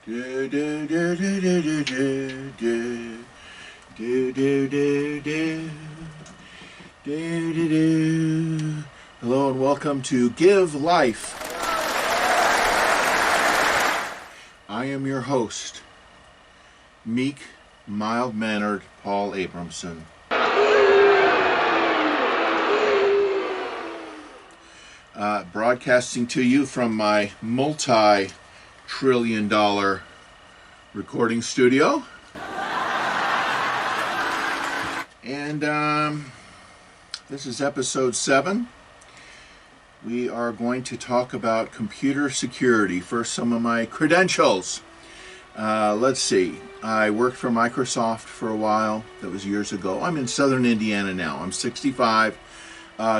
Do, do, do, do, do, do, do, do. Do, do, do, do. Do, do, do. Hello and welcome to Give Life. I am your host, meek, mild-mannered Paul Abramson. Broadcasting to you from my multi-trillion-dollar recording studio. And this is episode 7. We are going to talk about computer security. First, some of my credentials. Let's see. I worked for Microsoft for a while. That was years ago. I'm in southern Indiana now. I'm 65.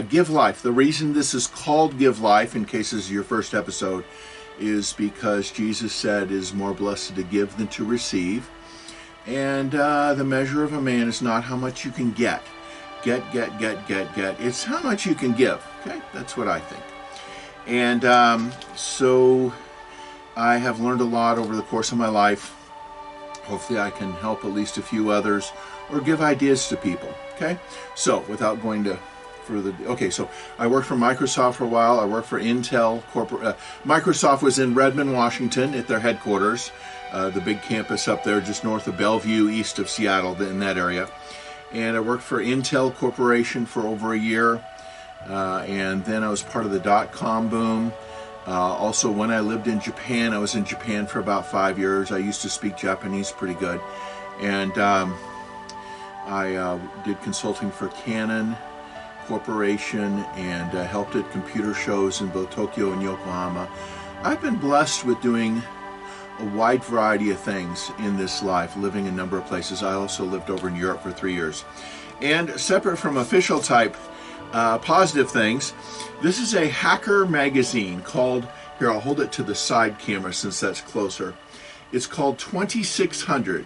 Give Life. The reason this is called Give Life, in case this is your first episode, is because Jesus said it is more blessed to give than to receive. And the measure of a man is not how much you can get. Get. It's how much you can give. Okay? That's what I think. And so I have learned a lot over the course of my life. Hopefully I can help at least a few others or give ideas to people. Okay? So without going to further... Okay, so I worked for Microsoft for a while. I worked for Intel Corporate. Microsoft was in Redmond, Washington at their headquarters. The big campus up there just north of Bellevue, east of Seattle, in that area. And I worked for Intel Corporation for over a year. And then I was part of the dot-com boom. Also, when I lived in Japan, I was in Japan for about 5 years. I used to speak Japanese pretty good. And I did consulting for Qanon Corporation and helped at computer shows in both Tokyo and Yokohama. I've been blessed with doing a wide variety of things in this life, living in a number of places. I also lived over in Europe for 3 years. And separate from official type positive things, this is a hacker magazine called, here I'll hold it to the side camera since that's closer. It's called 2600.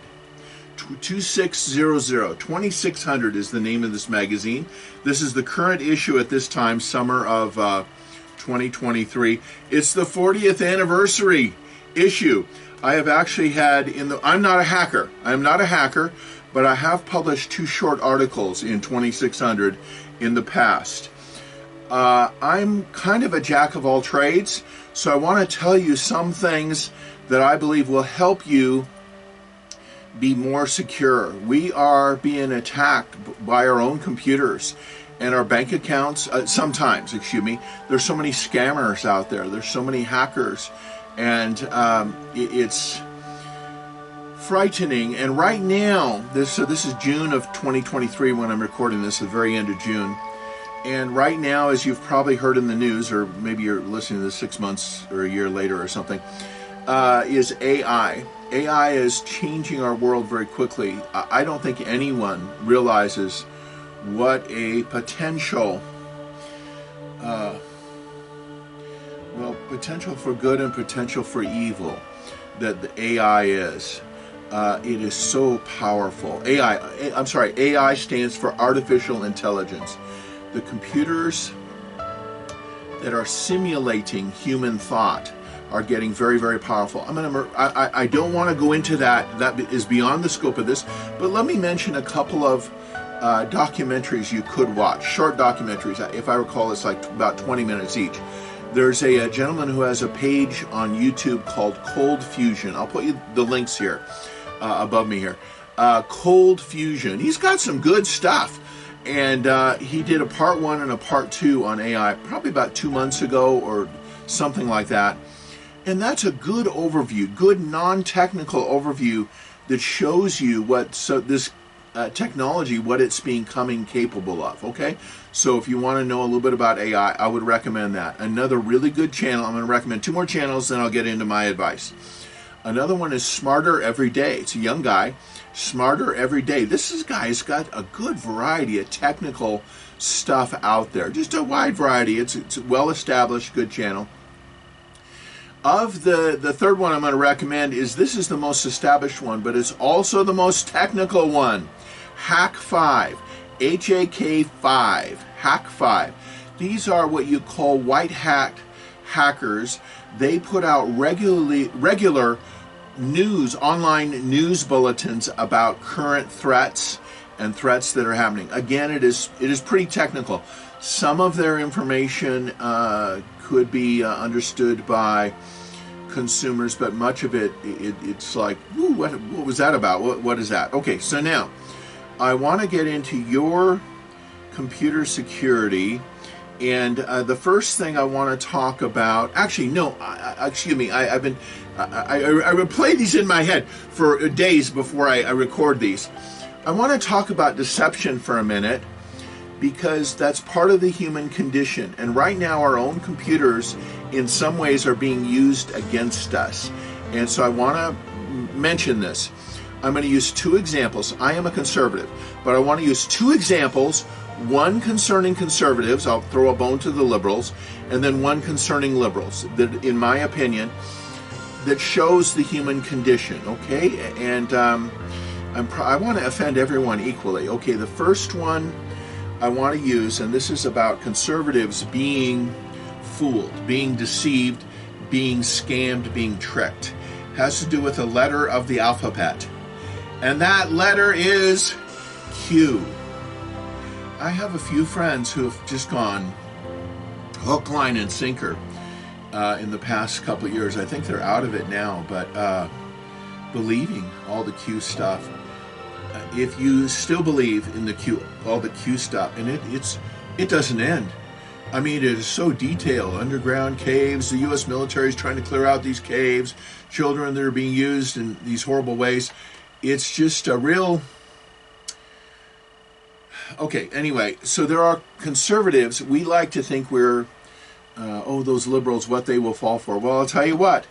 2600. 2600 is the name of this magazine. This is the current issue at this time, summer of 2023. It's the 40th anniversary issue. I have actually had I'm not a hacker. I'm not a hacker, but I have published 2 short articles in 2600 in the past. I'm kind of a jack of all trades, so I want to tell you some things that I believe will help you be more secure. We are being attacked by our own computers and our bank accounts. Sometimes, there's so many scammers out there. There's so many hackers, and it's frightening. And right now, this is June of 2023 when I'm recording this, at the very end of June. And right now, as you've probably heard in the news, or maybe you're listening to this 6 months or a year later or something, is AI. AI is changing our world very quickly. I don't think anyone realizes what a potential potential for good and potential for evil that the AI is. It is so powerful. AI stands for artificial intelligence. The computers that are simulating human thought are getting very, very powerful. I don't want to go into that. That is beyond the scope of this. But let me mention a couple of documentaries you could watch. Short documentaries. If I recall, it's like about 20 minutes each. There's a gentleman who has a page on YouTube called Cold Fusion. I'll put you the links here above me here. Cold Fusion. He's got some good stuff. And he did a part 1 and a part 2 on AI probably about 2 months ago or something like that. And that's a good overview, good non-technical overview that shows you this technology, what it's becoming capable of, okay? So if you want to know a little bit about AI, I would recommend that. Another really good channel, I'm going to recommend 2 more channels, then I'll get into my advice. Another one is Smarter Every Day. It's a young guy, Smarter Every Day. This guy's got a good variety of technical stuff out there, just a wide variety. It's a well-established, good channel. Of the third one I'm going to recommend this is the most established one, but it's also the most technical one. Hack 5. HAK5. Hack 5. These are what you call white hat hackers. They put out regular online news bulletins about current threats and threats that are happening. Again, it is pretty technical. Some of their information could be understood by consumers, but much of it's like, ooh, what was that about? What is that? Okay, so now I want to get into your computer security, and the first thing I want to talk about, actually, no, excuse me, I would play these in my head for days before I record these. I want to talk about deception for a minute, because that's part of the human condition. And right now our own computers in some ways are being used against us. And so I want to mention this. I'm going to use two examples. I am a conservative, but I want to use two examples, one concerning conservatives, I'll throw a bone to the liberals, and then one concerning liberals, that in my opinion, that shows the human condition, okay? And I want to offend everyone equally. Okay, the first one I want to use, and this is about conservatives being fooled, being deceived, being scammed, being tricked. Has to do with a letter of the alphabet. And that letter is Q. I have a few friends who have just gone hook, line, and sinker in the past couple of years. I think they're out of it now, but believing all the Q stuff. If you still believe in the Q, all the Q stuff, and it doesn't end. I mean, it is so detailed. Underground caves, the U.S. military is trying to clear out these caves, children that are being used in these horrible ways. It's just a real... Okay, anyway, so there are conservatives. We like to think we're, those liberals, what they will fall for. Well, I'll tell you what,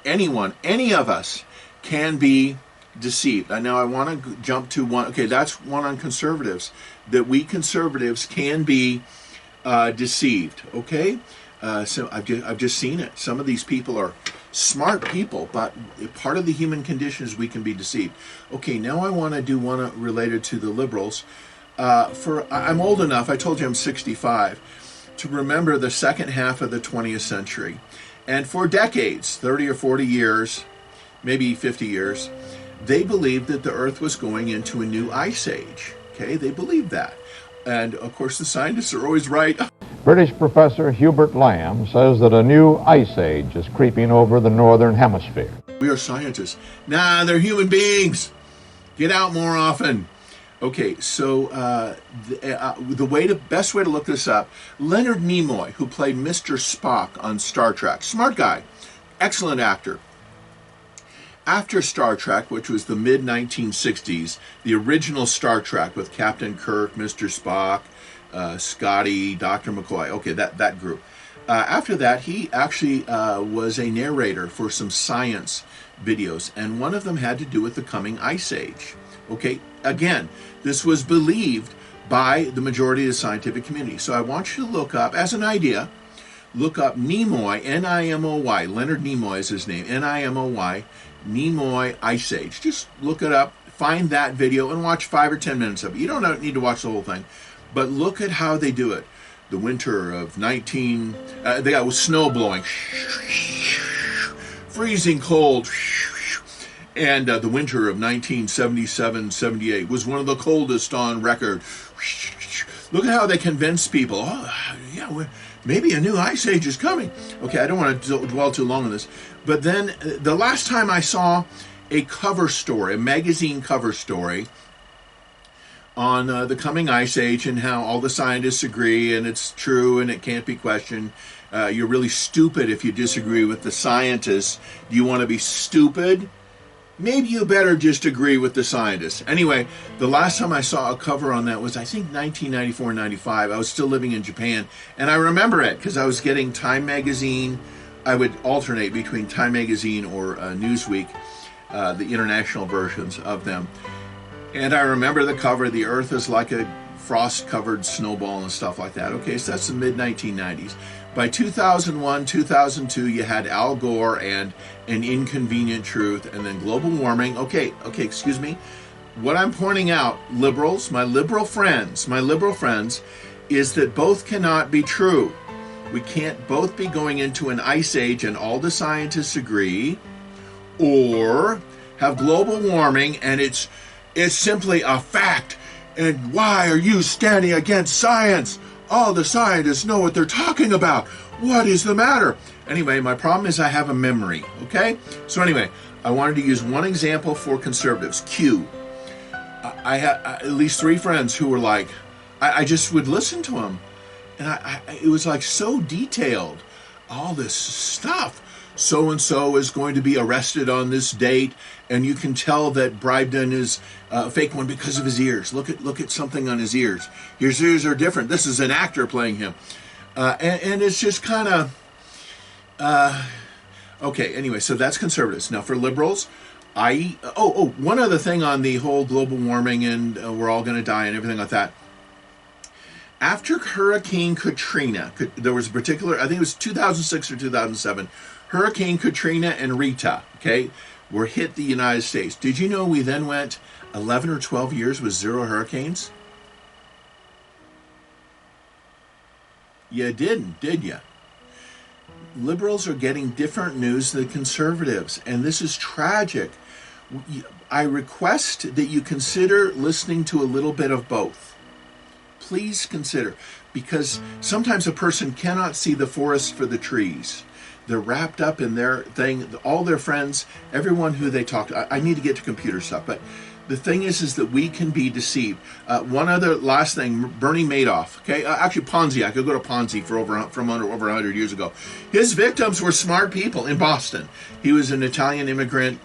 anyone, any of us can be deceived. Now I want to jump to one. Okay, that's one on conservatives, that we conservatives can be deceived. Okay, so I've just seen it. Some of these people are smart people, but part of the human condition is we can be deceived. Okay, now I want to do one related to the liberals. I'm old enough, I told you I'm 65, to remember the second half of the 20th century. And for decades, 30 or 40 years, maybe 50 years, they believed that the Earth was going into a new ice age. Okay, they believed that. And of course, the scientists are always right. British professor Hubert Lamb says that a new ice age is creeping over the northern hemisphere. We are scientists. Nah, they're human beings. Get out more often. Okay, so the best way to look this up, Leonard Nimoy, who played Mr. Spock on Star Trek, smart guy, excellent actor. After Star Trek, which was the mid-1960s, the original Star Trek with Captain Kirk, Mr. Spock, Scotty, Dr. McCoy, okay, that group. After that, he actually was a narrator for some science videos, and one of them had to do with the coming ice age. Okay, again, this was believed by the majority of the scientific community. So I want you to look up, as an idea, look up Nimoy, N-I-M-O-Y, Leonard Nimoy is his name, N-I-M-O-Y, Nimoy Ice Age. Just look it up, find that video, and watch 5 or 10 minutes of it. You don't need to watch the whole thing, but look at how they do it. The winter of they got snow blowing, freezing cold, and the winter of 1977-78 was one of the coldest on record. Look at how they convince people, maybe a new ice age is coming. Okay, I don't want to dwell too long on this. But then the last time I saw a cover story, a magazine cover story on the coming ice age and how all the scientists agree and it's true and it can't be questioned. You're really stupid if you disagree with the scientists. Do you want to be stupid? Maybe you better just agree with the scientists. Anyway, the last time I saw a cover on that was, I think, 1994-95. I was still living in Japan, and I remember it because I was getting Time Magazine. I would alternate between Time Magazine or Newsweek, the international versions of them. And I remember the cover, the Earth is like a frost-covered snowball and stuff like that. Okay, so that's the mid-1990s. By 2001, 2002, you had Al Gore and An Inconvenient Truth, and then global warming. Okay, excuse me. What I'm pointing out, liberals, my liberal friends, is that both cannot be true. We can't both be going into an ice age and all the scientists agree, or have global warming and it's simply a fact. And why are you standing against science? All the scientists know what they're talking about. What is the matter? Anyway, my problem is I have a memory, okay? So anyway, I wanted to use one example for conservatives, Q. I had at least 3 friends who were like, I just would listen to them. And it was like so detailed, all this stuff. So-and-so is going to be arrested on this date, and you can tell that Bribden is a fake one because of his ears. Look at something on his ears. His ears are different. This is an actor playing him. And it's just kind of... okay, anyway, so that's conservatives. Now for liberals, one other thing on the whole global warming and we're all going to die and everything like that. After Hurricane Katrina, there was a particular, I think it was 2006 or 2007, Hurricane Katrina and Rita, okay, were hit the United States. Did you know we then went 11 or 12 years with 0 hurricanes? You didn't, did you? Liberals are getting different news than conservatives, and this is tragic. I request that you consider listening to a little bit of both. Please consider, because sometimes a person cannot see the forest for the trees. They're wrapped up in their thing, all their friends, everyone who they talk to. I need to get to computer stuff, but the thing is that we can be deceived. One other last thing, Bernie Madoff, okay? Actually, Ponzi, I could go to Ponzi from over 100 years ago. His victims were smart people in Boston. He was an Italian immigrant,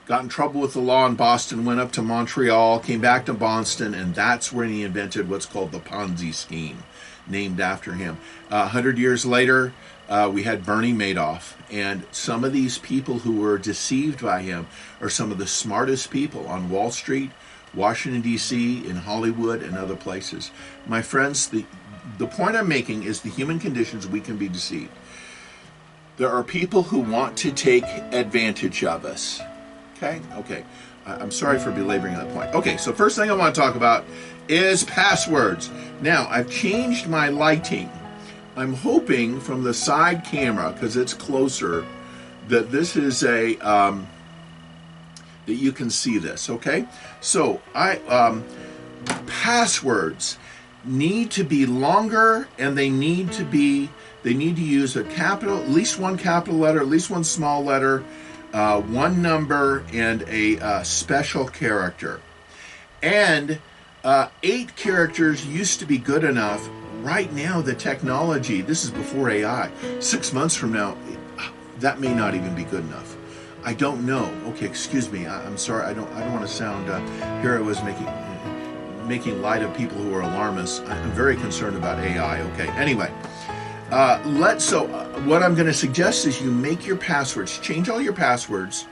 got in trouble with the law in Boston, went up to Montreal, came back to Boston, and that's when he invented what's called the Ponzi scheme, named after him. 100 years later, we had Bernie Madoff, and some of these people who were deceived by him are some of the smartest people on Wall Street, Washington, D.C., in Hollywood, and other places. My friends, the point I'm making is the human conditions, we can be deceived. There are people who want to take advantage of us. Okay. I'm sorry for belaboring that point. Okay, so first thing I want to talk about is passwords. Now, I've changed my lighting. I'm hoping from the side camera, because it's closer, that this is that you can see this, okay? So, passwords need to be longer, and they need to use a capital, at least one capital letter, at least one small letter, one number, and a special character. And 8 characters used to be good enough. Right now, the technology, this is before AI, 6 months from now, that may not even be good enough. I don't know. Okay, excuse me. I'm sorry. I don't want to sound, here I was making light of people who are alarmists. I'm very concerned about AI. Okay, anyway. What I'm going to suggest is you make your passwords, change all your passwords,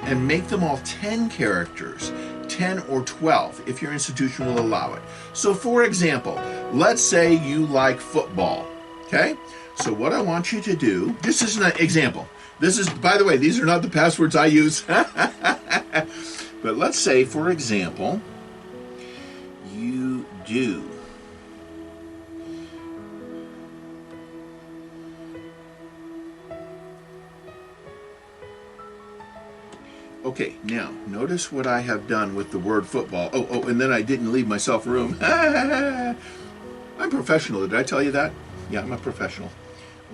and make them all 10 characters, 10 or 12, if your institution will allow it. So, for example, let's say you like football, okay? So what I want you to do, this is an example. This is, by the way, these are not the passwords I use. But let's say, for example, you do. Okay, now, notice what I have done with the word football. Oh, and then I didn't leave myself room. I'm professional. Did I tell you that? Yeah, I'm a professional.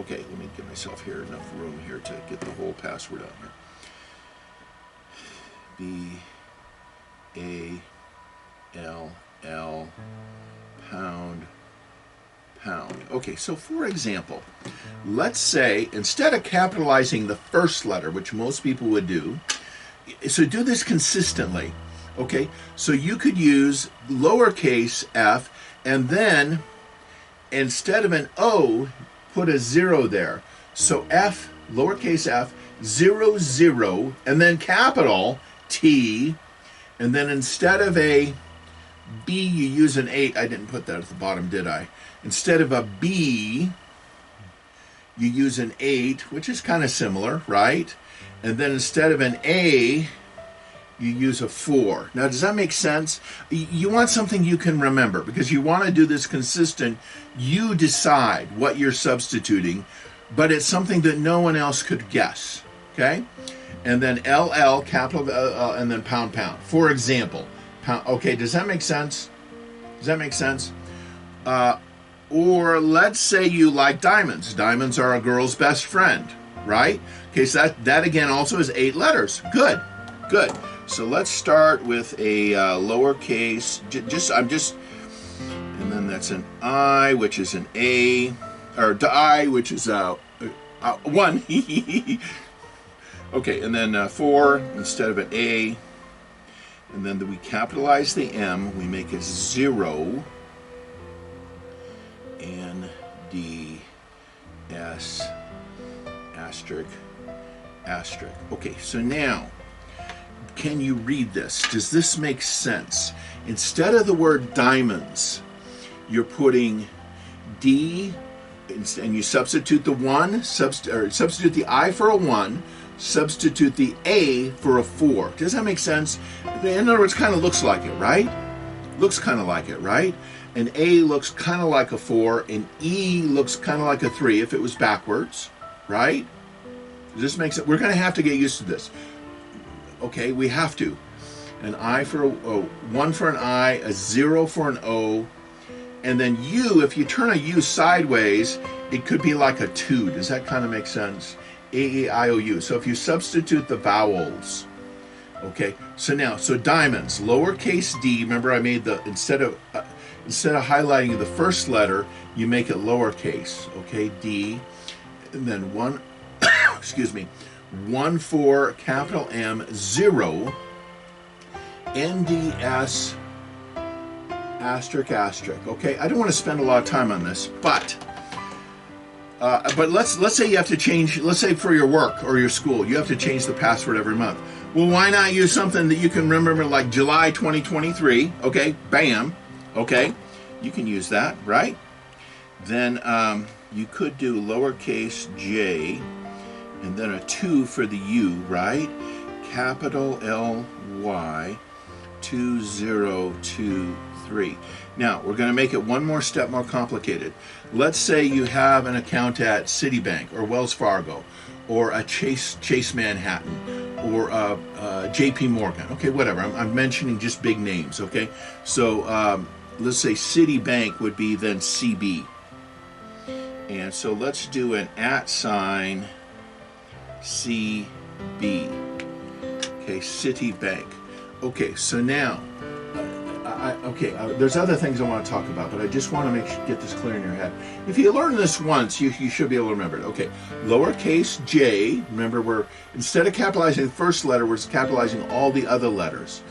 Okay, let me give myself here enough room here to get the whole password out here. B-A-L-L pound. Okay, so for example, let's say instead of capitalizing the first letter, which most people would do, so do this consistently, okay? So you could use lowercase f, and then instead of an O, put a 0 there. So F, lowercase f, 0, 0, and then capital T, and then instead of a B, you use an 8. I didn't put that at the bottom, did I? Instead of a B, you use an 8, which is kind of similar, right? And then instead of an A, you use a 4. Now, does that make sense? You want something you can remember, because you want to do this consistent. You decide what you're substituting, but it's something that no one else could guess. okay? And then LL, capital and then pound. For example, pound. Okay, does that make sense? Does that make sense? Or let's say you like diamonds. Diamonds are a girl's best friend, right? Okay, so that again also is 8 letters. Good. So let's start with a lowercase. And then that's an I, which is an A, or I, which is 1. Okay, and then 4 instead of an A. And then we capitalize the M, we make it 0. N, D, S, asterisk. Okay, so now, can you read this? Does this make sense? Instead of the word diamonds, you're putting D, and you substitute the 1, substitute the I for a 1, substitute the A for a 4. Does that make sense? In other words, kind of looks like it, right? Looks kind of like it, right? And A looks kind of like a 4, and E looks kind of like a 3 if it was backwards, right? Does this make sense? We're going to have to get used to this. Okay, we have to. An I for a 1 for an I, a 0 for an O, and then U, if you turn a U sideways, it could be like a 2. Does that kind of make sense? A-E-I-O-U. So if you substitute the vowels, okay, so diamonds, lowercase d, remember I made instead of highlighting the first letter, you make it lowercase, okay, D, and then 1, excuse me, 1 for capital M, 0, NDS, asterisk, okay, I don't want to spend a lot of time on this, but let's say you have to change, let's say for your work or your school, you have to change the password every month. Well, why not use something that you can remember like July 2023, okay, bam, okay, you can use that, right? Then you could do lowercase j and then a 2 for the U, right? Capital L-Y 2023. Now, we're going to make it one more step more complicated. Let's say you have an account at Citibank or Wells Fargo or a Chase Manhattan or JP Morgan. Okay, whatever. I'm mentioning just big names, okay? So let's say Citibank would be then CB. And so let's do an @ CB. Okay, Citibank. Okay, so now, there's other things I want to talk about, but I just want to get this clear in your head. If you learn this once, you should be able to remember it. Okay, lowercase j, remember instead of capitalizing the first letter, we're capitalizing all the other letters.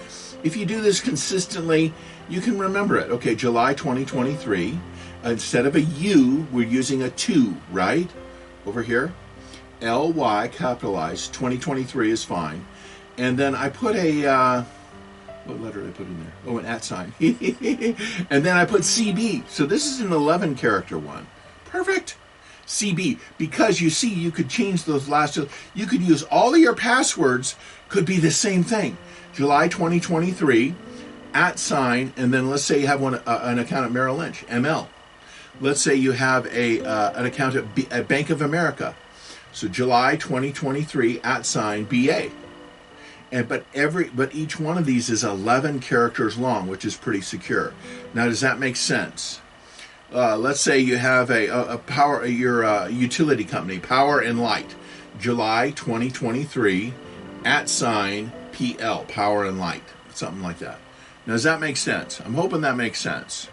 If you do this consistently, you can remember it. Okay, July 2023, instead of a U, we're using a 2, right? Over here, LY capitalized, 2023 is fine. And then I put a, what letter did I put in there? Oh, an @ and then I put CB. So this is an 11 character one. Perfect. CB. Because you see, you could change those last two. You could use all of your passwords, could be the same thing. July 2023, @ and then let's say you have an account at Merrill Lynch, ML. Let's say you have an account at Bank of America. So July 2023, @ BA. But each one of these is 11 characters long, which is pretty secure. Now, does that make sense? Let's say you have your utility company, Power and Light, July 2023, @ PL, Power and Light, something like that. Now, does that make sense? I'm hoping that makes sense.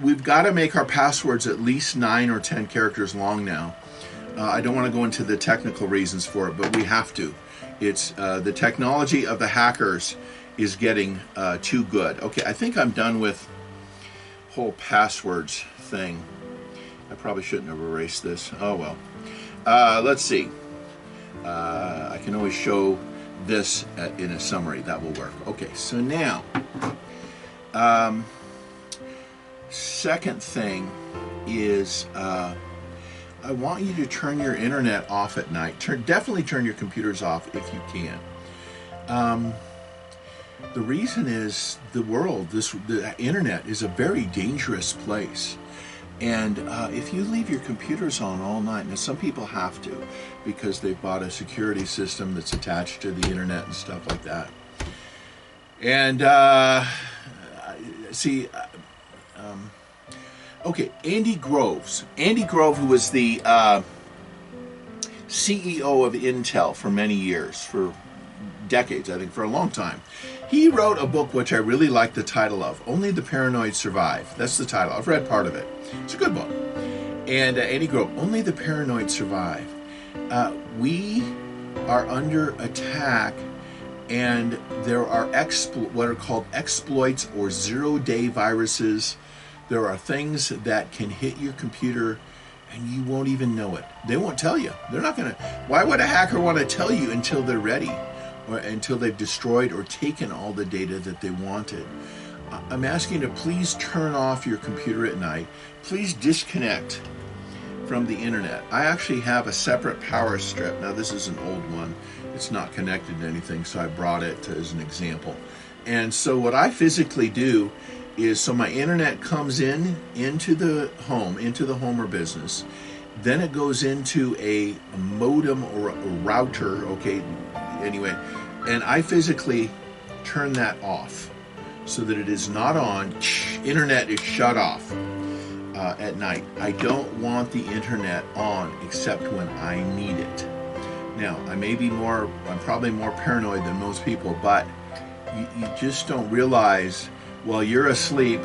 We've got to make our passwords at least 9 or 10 characters long now. I don't want to go into the technical reasons for it, but we have to. It's the technology of the hackers is getting too good. Okay, I think I'm done with whole passwords thing. I probably shouldn't have erased this. Oh well. Let's see. I can always show this in a summary. That will work. Okay, so now, second thing is I want you to turn your internet off at night. Definitely turn your computers off if you can. The reason is the internet is a very dangerous place. And if you leave your computers on all night, now some people have to because they've bought a security system that's attached to the internet and stuff like that. And okay, Andy Grove, who was the CEO of Intel for many years, for decades, I think, for a long time. He wrote a book which I really like the title of, Only the Paranoid Survive. That's the title. I've read part of it. It's a good book. And Andy Grove, Only the Paranoid Survive. We are under attack, and there are what are called exploits or zero-day viruses. There are things that can hit your computer and you won't even know it. They won't tell you. They're not going to. Why would a hacker want to tell you until they're ready, or until they've destroyed or taken all the data that they wanted? I'm asking you to please turn off your computer at night. Please disconnect from the internet. I actually have a separate power strip. Now this is an old one. It's not connected to anything, so I brought it as an example. And so what I physically do is, so my internet comes into the home or business, then it goes into a modem or a router, okay, anyway, and I physically turn that off so that it is not on. Internet is shut off at night. I don't want the internet on except when I need it. Now, I'm probably more paranoid than most people, but you just don't realize while you're asleep,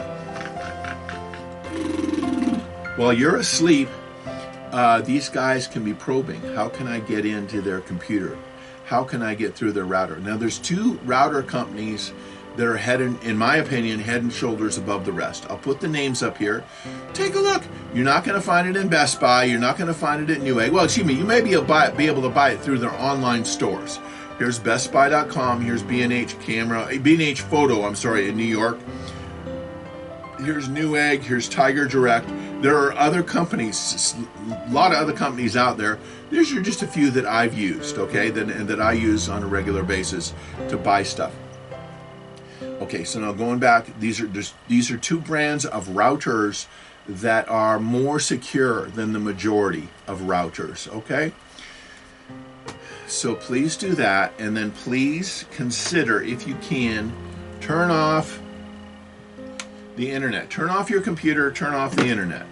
these guys can be probing. How can I get into their computer? How can I get through their router? Now, there's two router companies that are in my opinion, head and shoulders above the rest. I'll put the names up here. Take a look. You're not going to find it in Best Buy. You're not going to find it at Newegg. Well, excuse me, you may be able to buy it through their online stores. Here's BestBuy.com. Here's B&H Photo, in New York. Here's Newegg. Here's Tiger Direct. There are other companies, a lot of other companies out there. These are just a few that I've used, okay, that I use on a regular basis to buy stuff. Okay, so now going back, these are two brands of routers that are more secure than the majority of routers, okay? So please do that, and then please consider, if you can, turn off the internet. Turn off your computer, turn off the internet.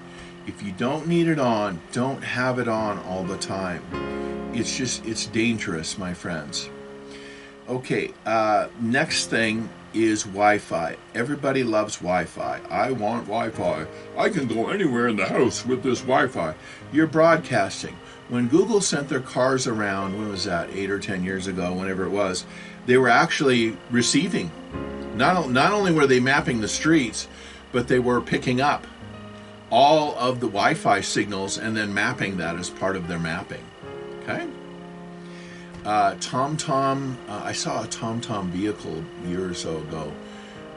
If you don't need it on, don't have it on all the time. It's dangerous, my friends. Okay, next thing is Wi-Fi. Everybody loves Wi-Fi. I want Wi-Fi. I can go anywhere in the house with this Wi-Fi. You're broadcasting. When Google sent their cars around, when was that, 8 or 10 years ago, whenever it was, they were actually receiving. Not only were they mapping the streets, but they were picking up all of the Wi-Fi signals and then mapping that as part of their mapping. Okay? TomTom, I saw a TomTom vehicle a year or so ago,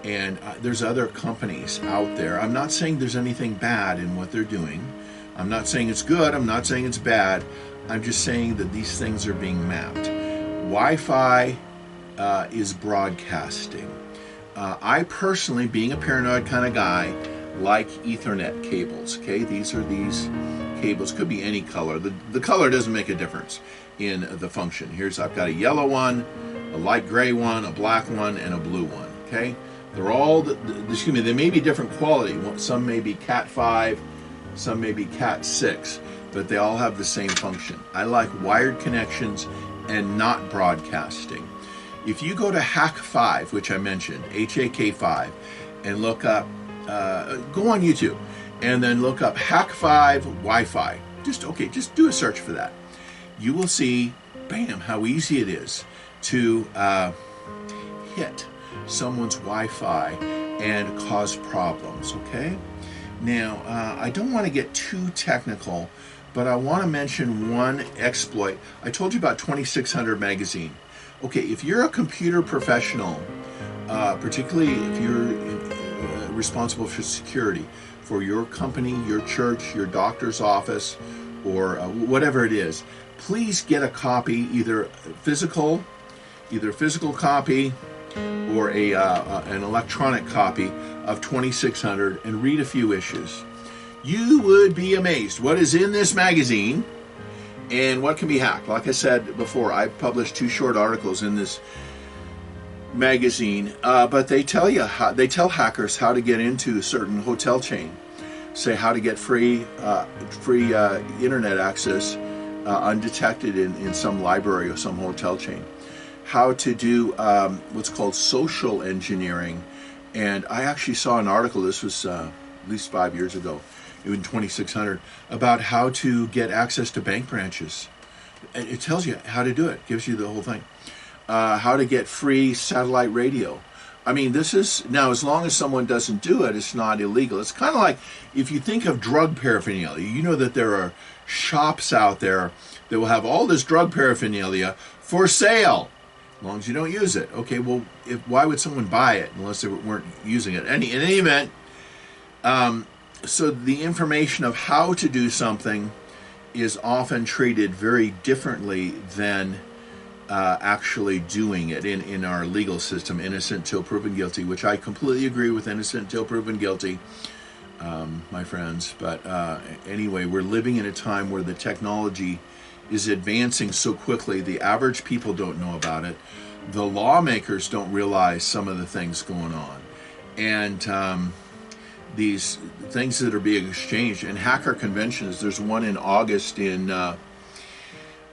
and there's other companies out there. I'm not saying there's anything bad in what they're doing. I'm not saying it's good. I'm not saying it's bad. I'm just saying that these things are being mapped. Wi-Fi is broadcasting. I personally, being a paranoid kind of guy, like Ethernet cables. Okay, these cables. Could be any color. The color doesn't make a difference in the function. I've got a yellow one, a light gray one, a black one, and a blue one. Okay, they're all they may be different quality. Some may be Cat 5, some may be Cat 6, but they all have the same function. I like wired connections and not broadcasting. If you go to Hack5, which I mentioned, HAK5, and look up, go on YouTube, and then look up Hack5 Wi-Fi. Just do a search for that. You will see, bam, how easy it is to hit someone's Wi-Fi and cause problems, okay? Now, I don't want to get too technical, but I want to mention one exploit. I told you about 2600 magazine. Okay, if you're a computer professional, particularly if you're responsible for security for your company, your church, your doctor's office, or whatever it is, please get a copy, either physical copy or an electronic copy of 2600 and read a few issues. You would be amazed what is in this magazine and what can be hacked. Like I said before, I've published 2 short articles in this magazine, but they tell hackers how to get into a certain hotel chain, say how to get free internet access undetected in some library or some hotel chain, how to do what's called social engineering. And I actually saw an article, this was at least 5 years ago, in 2600, about how to get access to bank branches. And it tells you how to do it, gives you the whole thing. How to get free satellite radio. I mean, this is, now as long as someone doesn't do it, it's not illegal. It's kind of like if you think of drug paraphernalia, you know that there are shops out there that will have all this drug paraphernalia for sale, as long as you don't use it. Okay, well, why would someone buy it unless they weren't using it? In any event, so the information of how to do something is often treated very differently than actually doing it in our legal system, innocent till proven guilty, which I completely agree with, innocent till proven guilty, my friends. But anyway, we're living in a time where the technology is advancing so quickly, the average people don't know about it. The lawmakers don't realize some of the things going on. And these things that are being exchanged, and hacker conventions, there's one in August in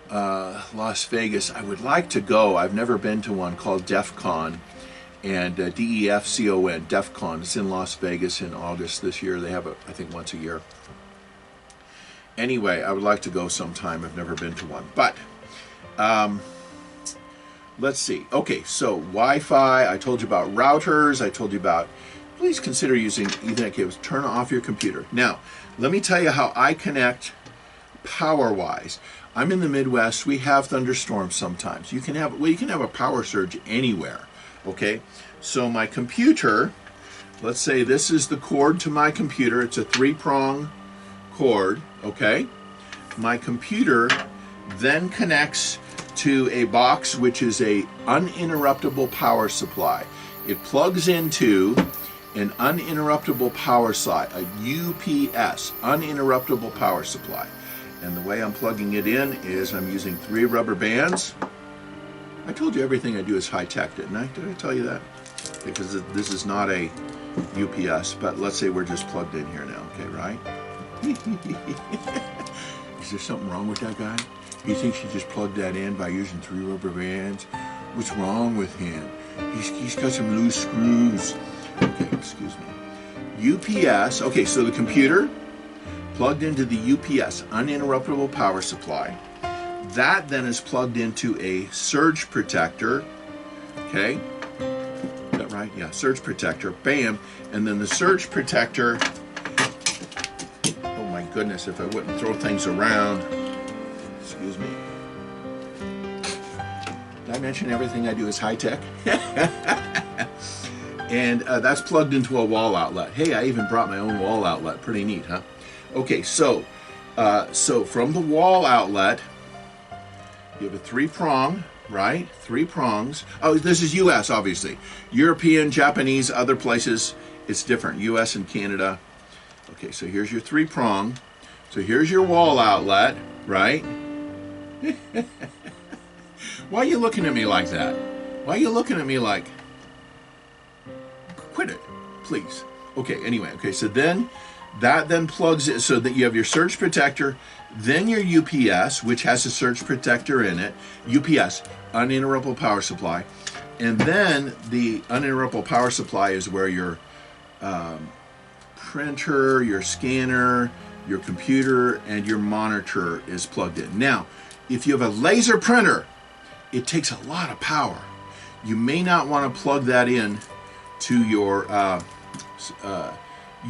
Las Vegas. I would like to go. I've never been to one, called DefCon, and DEFCON, DefCon. It's in Las Vegas in August this year. They have it, I think, once a year. Anyway, I would like to go sometime. I've never been to one. But let's see. Okay, so Wi-Fi. I told you about routers. I told you about, please consider using Ethernet cables. Turn off your computer. Now, let me tell you how I connect power-wise. I'm in the Midwest. We have thunderstorms sometimes. You can have a power surge anywhere. Okay, so my computer, let's say this is the cord to my computer. It's a 3-prong cord. Okay, my computer then connects to a box which is a uninterruptible power supply. It plugs into an uninterruptible power supply, a UPS, uninterruptible power supply. And the way I'm plugging it in is I'm using 3 rubber bands. I told you everything I do is high-tech, didn't I? Did I tell you that? Because this is not a UPS, but let's say we're just plugged in here now, okay, right? Is there something wrong with that guy? He thinks he just plugged that in by using 3 rubber bands? What's wrong with him? He's got some loose screws. Okay, excuse me. UPS, okay, so the computer plugged into the UPS, uninterruptible power supply. That then is plugged into a surge protector, okay? Is that right? Yeah, surge protector, bam. And then the surge protector, oh my goodness, if I wouldn't throw things around, excuse me. Did I mention everything I do is high-tech? And that's plugged into a wall outlet. Hey, I even brought my own wall outlet. Pretty neat, huh? Okay, so from the wall outlet, you have a 3-prong, right? 3 prongs. Oh, this is U.S., obviously. European, Japanese, other places, it's different. U.S. and Canada. Okay, so here's your 3-prong. So here's your wall outlet, right? Why are you looking at me like that? Why are you looking at me like... Quit it, please. Okay, anyway, okay, so then that then plugs it so that you have your surge protector, then your UPS, which has a surge protector in it, UPS, uninterruptible power supply, and then the uninterruptible power supply is where your printer, your scanner, your computer, and your monitor is plugged in. Now, if you have a laser printer, it takes a lot of power. You may not want to plug that in to your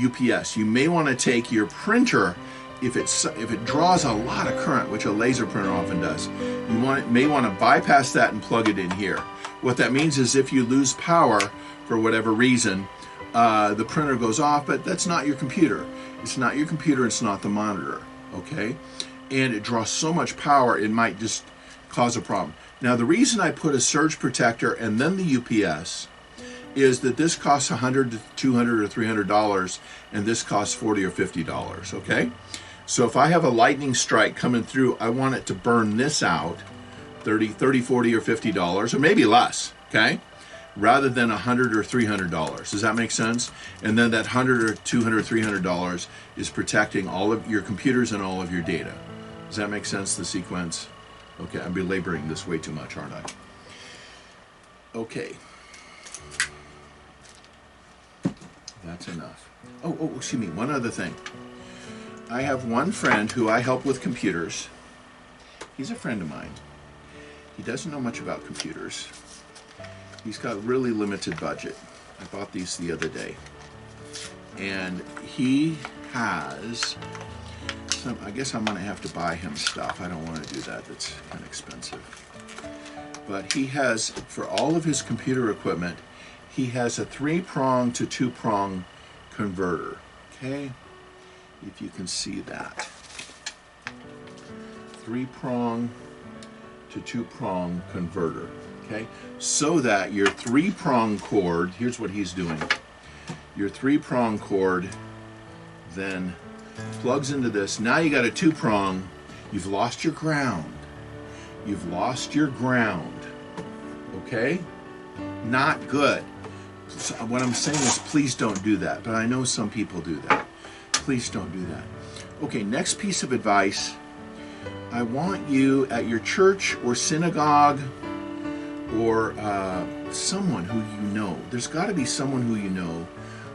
UPS. You may want to take your printer, if it draws a lot of current, which a laser printer often does, you may want to bypass that and plug it in here. What that means is if you lose power for whatever reason, the printer goes off, but that's not your computer. It's not your computer, it's not the monitor, okay? And it draws so much power, it might just cause a problem. Now, the reason I put a surge protector and then the UPS is that this costs $100 to $200 or $300, and this costs $40 or $50, okay? So if I have a lightning strike coming through, I want it to burn this out, $30, $40 or $50, or maybe less, okay? Rather than $100 or $300. Does that make sense? And then that $100 or $200, $300 is protecting all of your computers and all of your data. Does that make sense, the sequence? Okay, I'm belaboring this way too much, aren't I? Okay. That's enough. Oh, excuse me, one other thing. I have one friend who I help with computers. He's a friend of mine. He doesn't know much about computers. He's got a really limited budget. I bought these the other day. And he has some, I guess I'm going to have to buy him stuff. I don't want to do that. That's kind of expensive. But he has, for all of his computer equipment, he has a 3-prong to 2-prong converter. Okay? If you can see that. 3-prong to 2-prong converter. Okay, so that your 3-prong cord, here's what he's doing. Your 3-prong cord then plugs into this. Now you got a 2-prong. You've lost your ground. You've lost your ground. Okay? Not good. So what I'm saying is please don't do that. But I know some people do that. Please don't do that. Okay, next piece of advice. I want you at your church or synagogue or someone who you know. There's got to be someone who you know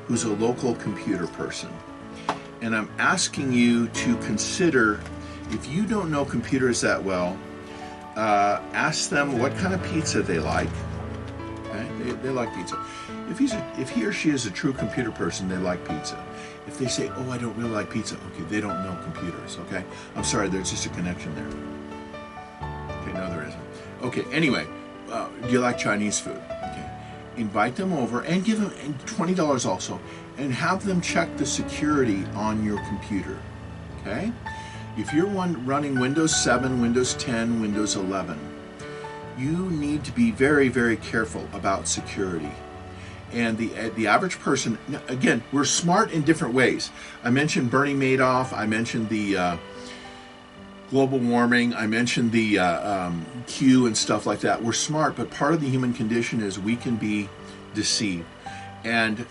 who's a local computer person. And I'm asking you to consider, if you don't know computers that well, ask them what kind of pizza they like. Okay? They like pizza. If he or she is a true computer person, they like pizza. If they say, oh, I don't really like pizza, okay, they don't know computers, okay? I'm sorry, there's just a connection there. Okay, no, there isn't. Okay, anyway. Do you like Chinese food? Okay. Invite them over and give them $20 also, and have them check the security on your computer. Okay? If you're running Windows 7, Windows 10, Windows 11, you need to be very, very careful about security. And the average person, again, we're smart in different ways. I mentioned Bernie Madoff. I mentioned the global warming. I mentioned the Q and stuff like that. We're smart, but part of the human condition is we can be deceived. And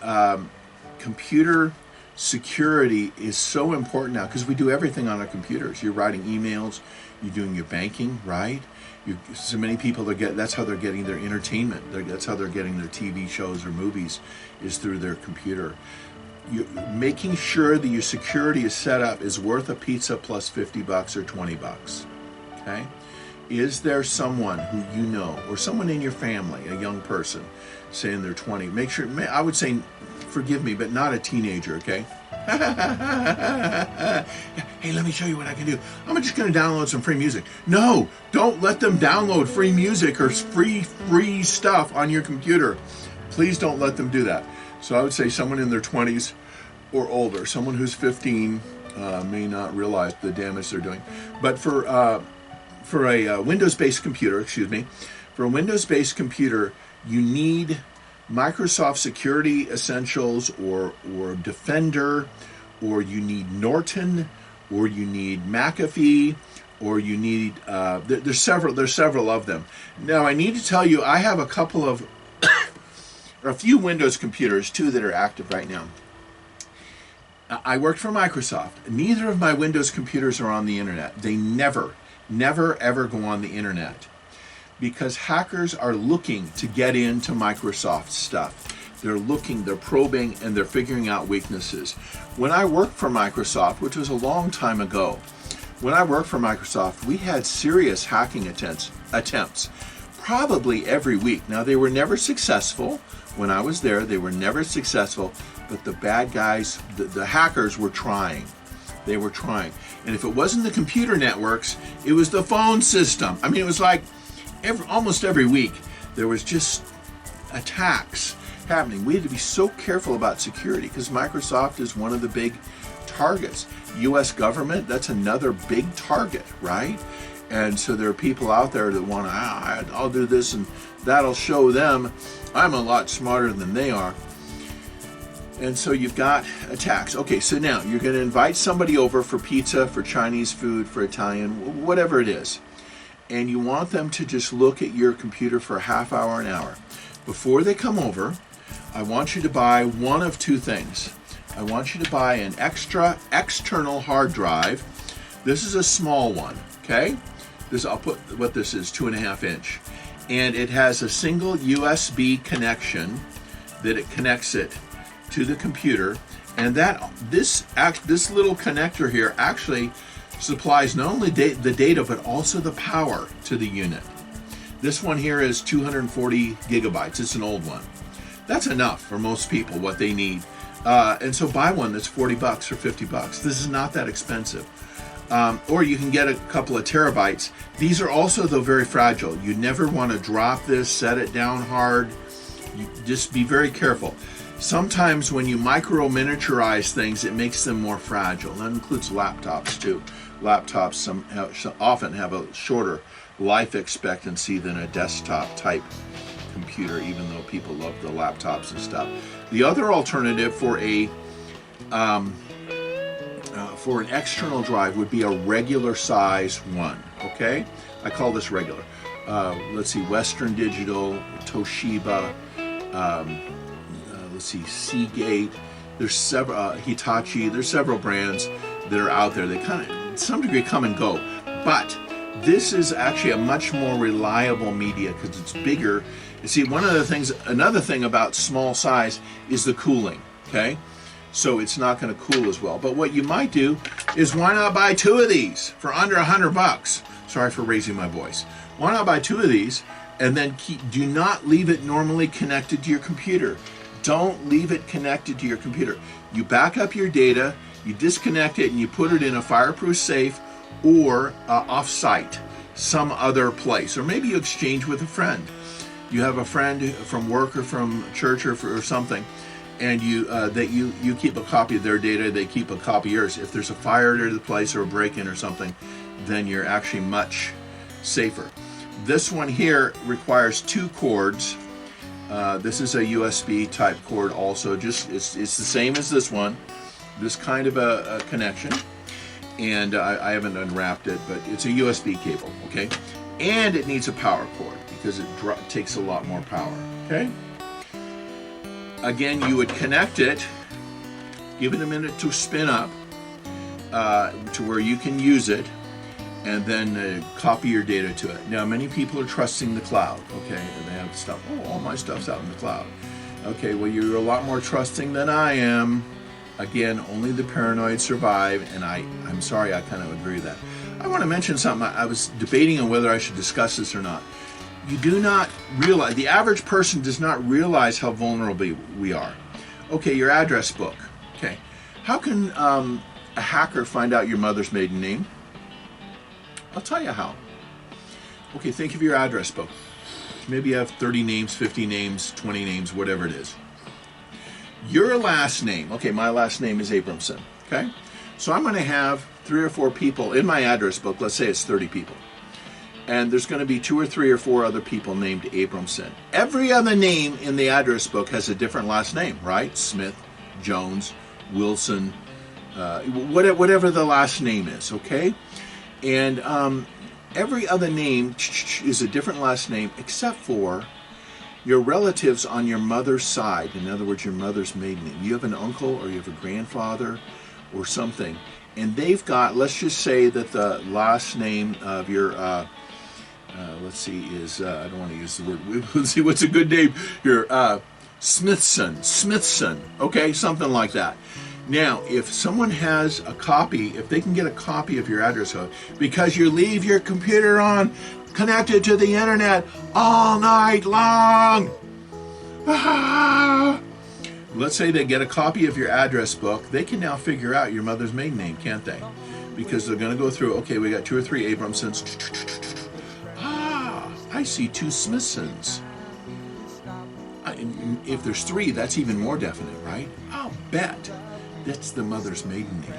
computer security is so important now because we do everything on our computers. You're writing emails, you're doing your banking, right? So many people that's how they're getting their entertainment. That's how they're getting their TV shows or movies, is through their computer. Making sure that your security is set up is worth a pizza plus $50 or $20. Okay? Is there someone who you know, or someone in your family, a young person, saying they're 20? Make sure, I would say, forgive me, but not a teenager, okay? Hey, let me show you what I can do. I'm just going to download some free music. No, don't let them download free music or free stuff on your computer. Please don't let them do that. So I would say someone in their 20s or older. Someone who's 15 may not realize the damage they're doing. But for a Windows-based computer, for a Windows-based computer, you need Microsoft Security Essentials or Defender, or you need Norton, or you need McAfee, or you need there's several of them. Now I need to tell you, I have a couple of a few Windows computers too that are active right now. I worked for Microsoft. Neither of my Windows computers are on the internet. They never ever go on the internet, because hackers are looking to get into Microsoft stuff. They're looking, they're probing, and they're figuring out weaknesses. When I worked for Microsoft, which was a long time ago, when I worked for Microsoft, we had serious hacking attempts probably every week. Now, they were never successful. When I was there, they were never successful, but the bad guys, the hackers were trying. They were trying. And if it wasn't the computer networks, it was the phone system. I mean, it was like almost every week there was just attacks happening. We had to be so careful about security because Microsoft is one of the big targets. U.S. government, that's another big target, right? And so there are people out there that want to, I'll do this and that'll show them I'm a lot smarter than they are. And so you've got attacks. Okay, so now you're going to invite somebody over for pizza, for Chinese food, for Italian, whatever it is. And you want them to just look at your computer for a half hour, an hour. Before they come over, I want you to buy one of two things. I want you to buy an external hard drive. This is a small one, okay? I'll put what this is, 2.5 inch. And it has a single USB connection that it connects it to the computer, and this little connector here actually supplies not only the data but also the power to the unit. This one here is 240 gigabytes. It's an old one. That's enough for most people what they need, and so buy one that's $40 or $50. This is not that expensive. Or you can get a couple of terabytes. These are also, though, very fragile. You never want to drop this, set it down hard. You just be very careful. Sometimes when you miniaturize things, it makes them more fragile. That includes laptops too. Laptops often have a shorter life expectancy than a desktop type computer, even though people love the laptops and stuff. The other alternative for an external drive would be a regular size one. Okay, I call this regular. Let's see, Western Digital, Toshiba. Let's see, Seagate, there's several, Hitachi, there's several brands that are out there. They kind of, to some degree, come and go. But this is actually a much more reliable media because it's bigger. You see, another thing about small size is the cooling, okay? So it's not going to cool as well. But what you might do is, why not buy two of these for under $100? Sorry for raising my voice. Why not buy two of these and then do not leave it normally connected to your computer. Don't leave it connected to your computer. You back up your data, you disconnect it, and you put it in a fireproof safe or off-site, some other place. Or maybe you exchange with a friend. You have a friend from work or from church or something, and you keep a copy of their data, they keep a copy of yours. If there's a fire to the place or a break-in or something, then you're actually much safer. This one here requires 2 cords. This is a USB type cord also. It's the same as this one. This kind of a connection. And I haven't unwrapped it, but it's a USB cable, okay? And it needs a power cord because it takes a lot more power, okay? Again, you would connect it, give it a minute to spin up to where you can use it, and then copy your data to it. Now, many people are trusting the cloud, okay? And they have stuff, all my stuff's out in the cloud. Okay, well, you're a lot more trusting than I am. Again, only the paranoid survive, and I'm sorry, I kind of agree with that. I want to mention something. I was debating on whether I should discuss this or not. You do not realize, the average person does not realize how vulnerable we are. Okay, your address book. Okay, how can a hacker find out your mother's maiden name? I'll tell you how. Okay, think of your address book. Maybe you have 30 names, 50 names, 20 names, whatever it is. Your last name, okay, my last name is Abramson, okay? So I'm going to have 3 or 4 people in my address book. Let's say it's 30 people. And there's going to be 2 or 3 or 4 other people named Abramson. Every other name in the address book has a different last name, right? Smith, Jones, Wilson, whatever the last name is, okay? And every other name is a different last name except for your relatives on your mother's side. In other words, your mother's maiden name. You have an uncle or you have a grandfather or something, and they've got, let's just say that the last name of your, let's see, is, I don't want to use the word, let's see, what's a good name? Your Smithson, okay, something like that. Now, if someone has a copy, if they can get a copy of your address book, because you leave your computer on, connected to the internet all night long. Let's say they get a copy of your address book, they can now figure out your mother's maiden name, can't they? Because they're going to go through, okay, we got 2 or 3 Abramsons. I see 2 Smithsons. If there's 3, that's even more definite, right? I'll bet that's the mother's maiden name,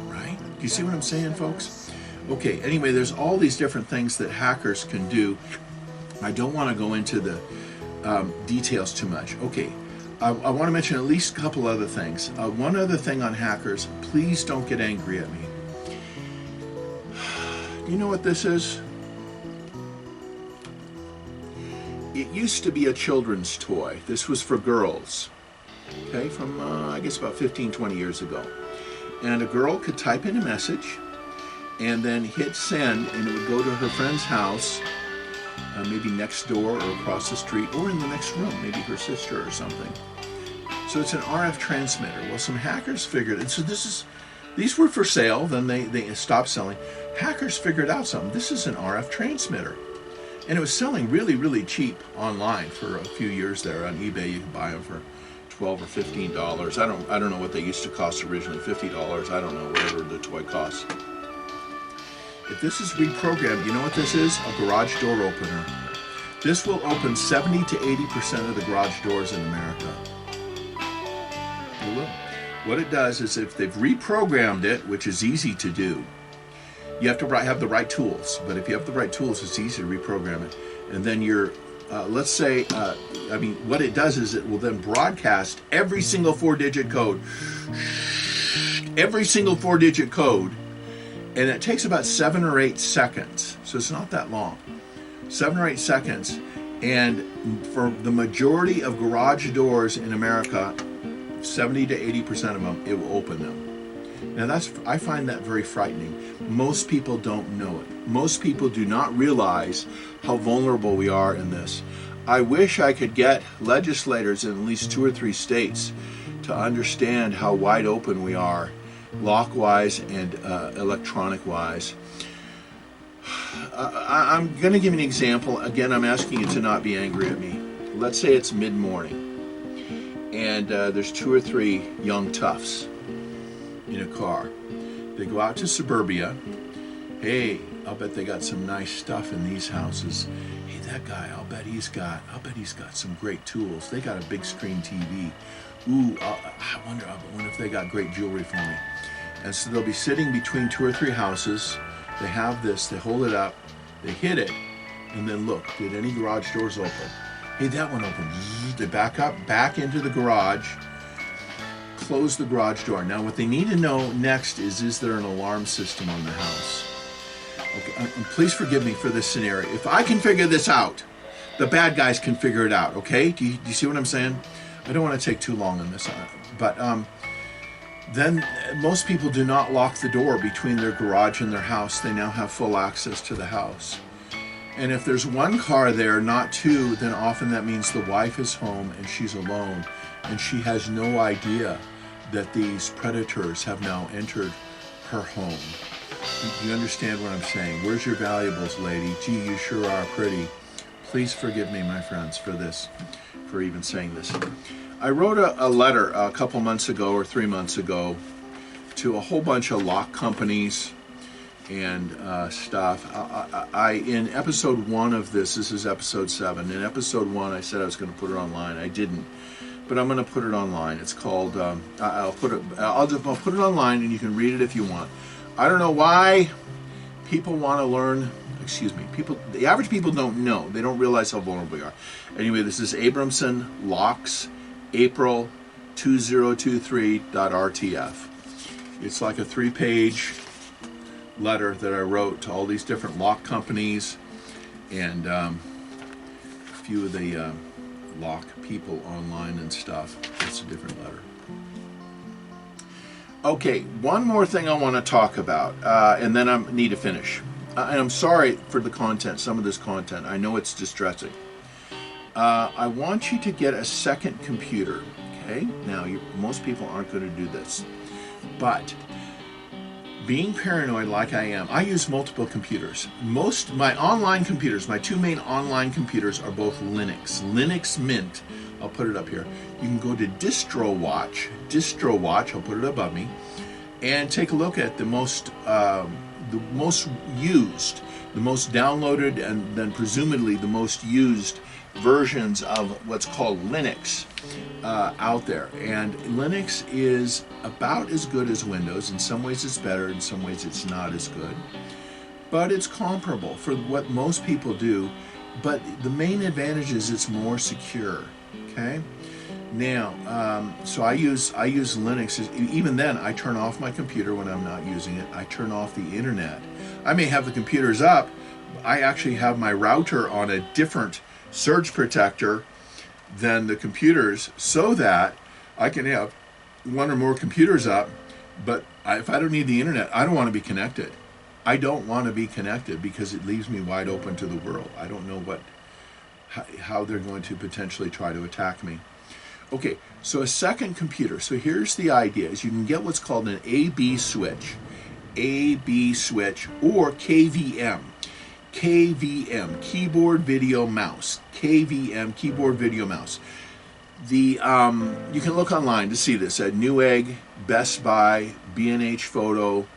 right? Do you see what I'm saying, folks? Okay, anyway, there's all these different things that hackers can do. I don't want to go into the details too much. Okay, I want to mention at least a couple other things. One other thing on hackers, please don't get angry at me. You know what this is? It used to be a children's toy. This was for girls, okay, from I guess about 15, 20 years ago. And a girl could type in a message and then hit send, and it would go to her friend's house, maybe next door or across the street or in the next room, maybe her sister or something. So it's an RF transmitter. Well, some hackers figured it. So these were for sale, then they stopped selling. Hackers figured out something. This is an RF transmitter. And it was selling really, really cheap online for a few years there on eBay. You could buy them for $12 or $15. I don't know what they used to cost originally, $50. I don't know, whatever the toy costs. If this is reprogrammed, you know what this is? A garage door opener. This will open 70 to 80% of the garage doors in America. It will. What it does is if they've reprogrammed it, which is easy to do, you have to have the right tools. But if you have the right tools, it's easy to reprogram it. And then you're, let's say, what it does is it will then broadcast every single 4-digit code. Every single 4-digit code. And it takes about 7 or 8 seconds. So it's not that long. 7 or 8 seconds. And for the majority of garage doors in America, 70 to 80% of them, it will open them. Now I find that very frightening. Most people don't know it. Most people do not realize how vulnerable we are in this. I wish I could get legislators in at least 2 or 3 states to understand how wide open we are, lock-wise and electronic-wise. I'm going to give you an example. Again, I'm asking you to not be angry at me. Let's say it's mid-morning, and there's 2 or 3 young toughs in a car. They go out to suburbia. Hey, I'll bet they got some nice stuff in these houses. Hey, that guy, I'll bet he's got some great tools. They got a big screen TV. Ooh, I wonder if they got great jewelry for me. And so they'll be sitting between 2 or 3 houses. They have this, they hold it up, they hit it, and then look, did any garage doors open? Hey, that one opened. They back up, back into the garage, close the garage door. Now what they need to know next is there an alarm system on the house? Okay, please forgive me for this scenario. If I can figure this out, the bad guys can figure it out, okay? Do you see what I'm saying? I don't want to take too long on this, but then most people do not lock the door between their garage and their house. They now have full access to the house. And if there's 1 car there, not 2, then often that means the wife is home and she's alone, and she has no idea that these predators have now entered her home. Do you understand what I'm saying? Where's your valuables, lady? Gee, you sure are pretty. Please forgive me, my friends, for this, for even saying this. I wrote a letter a couple months ago or 3 months ago to a whole bunch of lock companies and stuff. In episode 1 of this is episode 7. In episode 1, I said I was going to put it online. I didn't, but I'm going to put it online. It's called. I'll put it online, and you can read it if you want. I don't know why people want to learn. The average people don't know. They don't realize how vulnerable we are. Anyway, this is Abramson Locks, April 2023.rtf. It's like a 3-page letter that I wrote to all these different lock companies and a few of the lock people online and stuff. It's a different letter. Okay, one more thing I want to talk about, and then I need to finish. And I'm sorry for the content, some of this content. I know it's distressing. I want you to get a second computer, okay? Now, most people aren't going to do this. But being paranoid like I am, I use multiple computers. My online computers, my 2 main online computers are both Linux. Linux Mint, I'll put it up here. You can go to DistroWatch, I'll put it above me, and take a look at the most used, the most downloaded, and then presumably the most used versions of what's called Linux out there. And Linux is about as good as Windows. In some ways it's better, in some ways it's not as good. but it's comparable for what most people do. But the main advantage is it's more secure. Okay. Now, so I use Linux. Even then, I turn off my computer when I'm not using it. I turn off the internet. I may have the computers up. I actually have my router on a different surge protector than the computers, so that I can have one or more computers up. But if I don't need the internet, I don't want to be connected. I don't want to be connected because it leaves me wide open to the world. I don't know how they're going to potentially try to attack me. Okay, so a second computer. So here's the idea: is you can get what's called an AB switch, or KVM. KVM, keyboard video mouse. KVM, keyboard video mouse. You can look online to see this at Newegg, Best Buy, B&H Photo,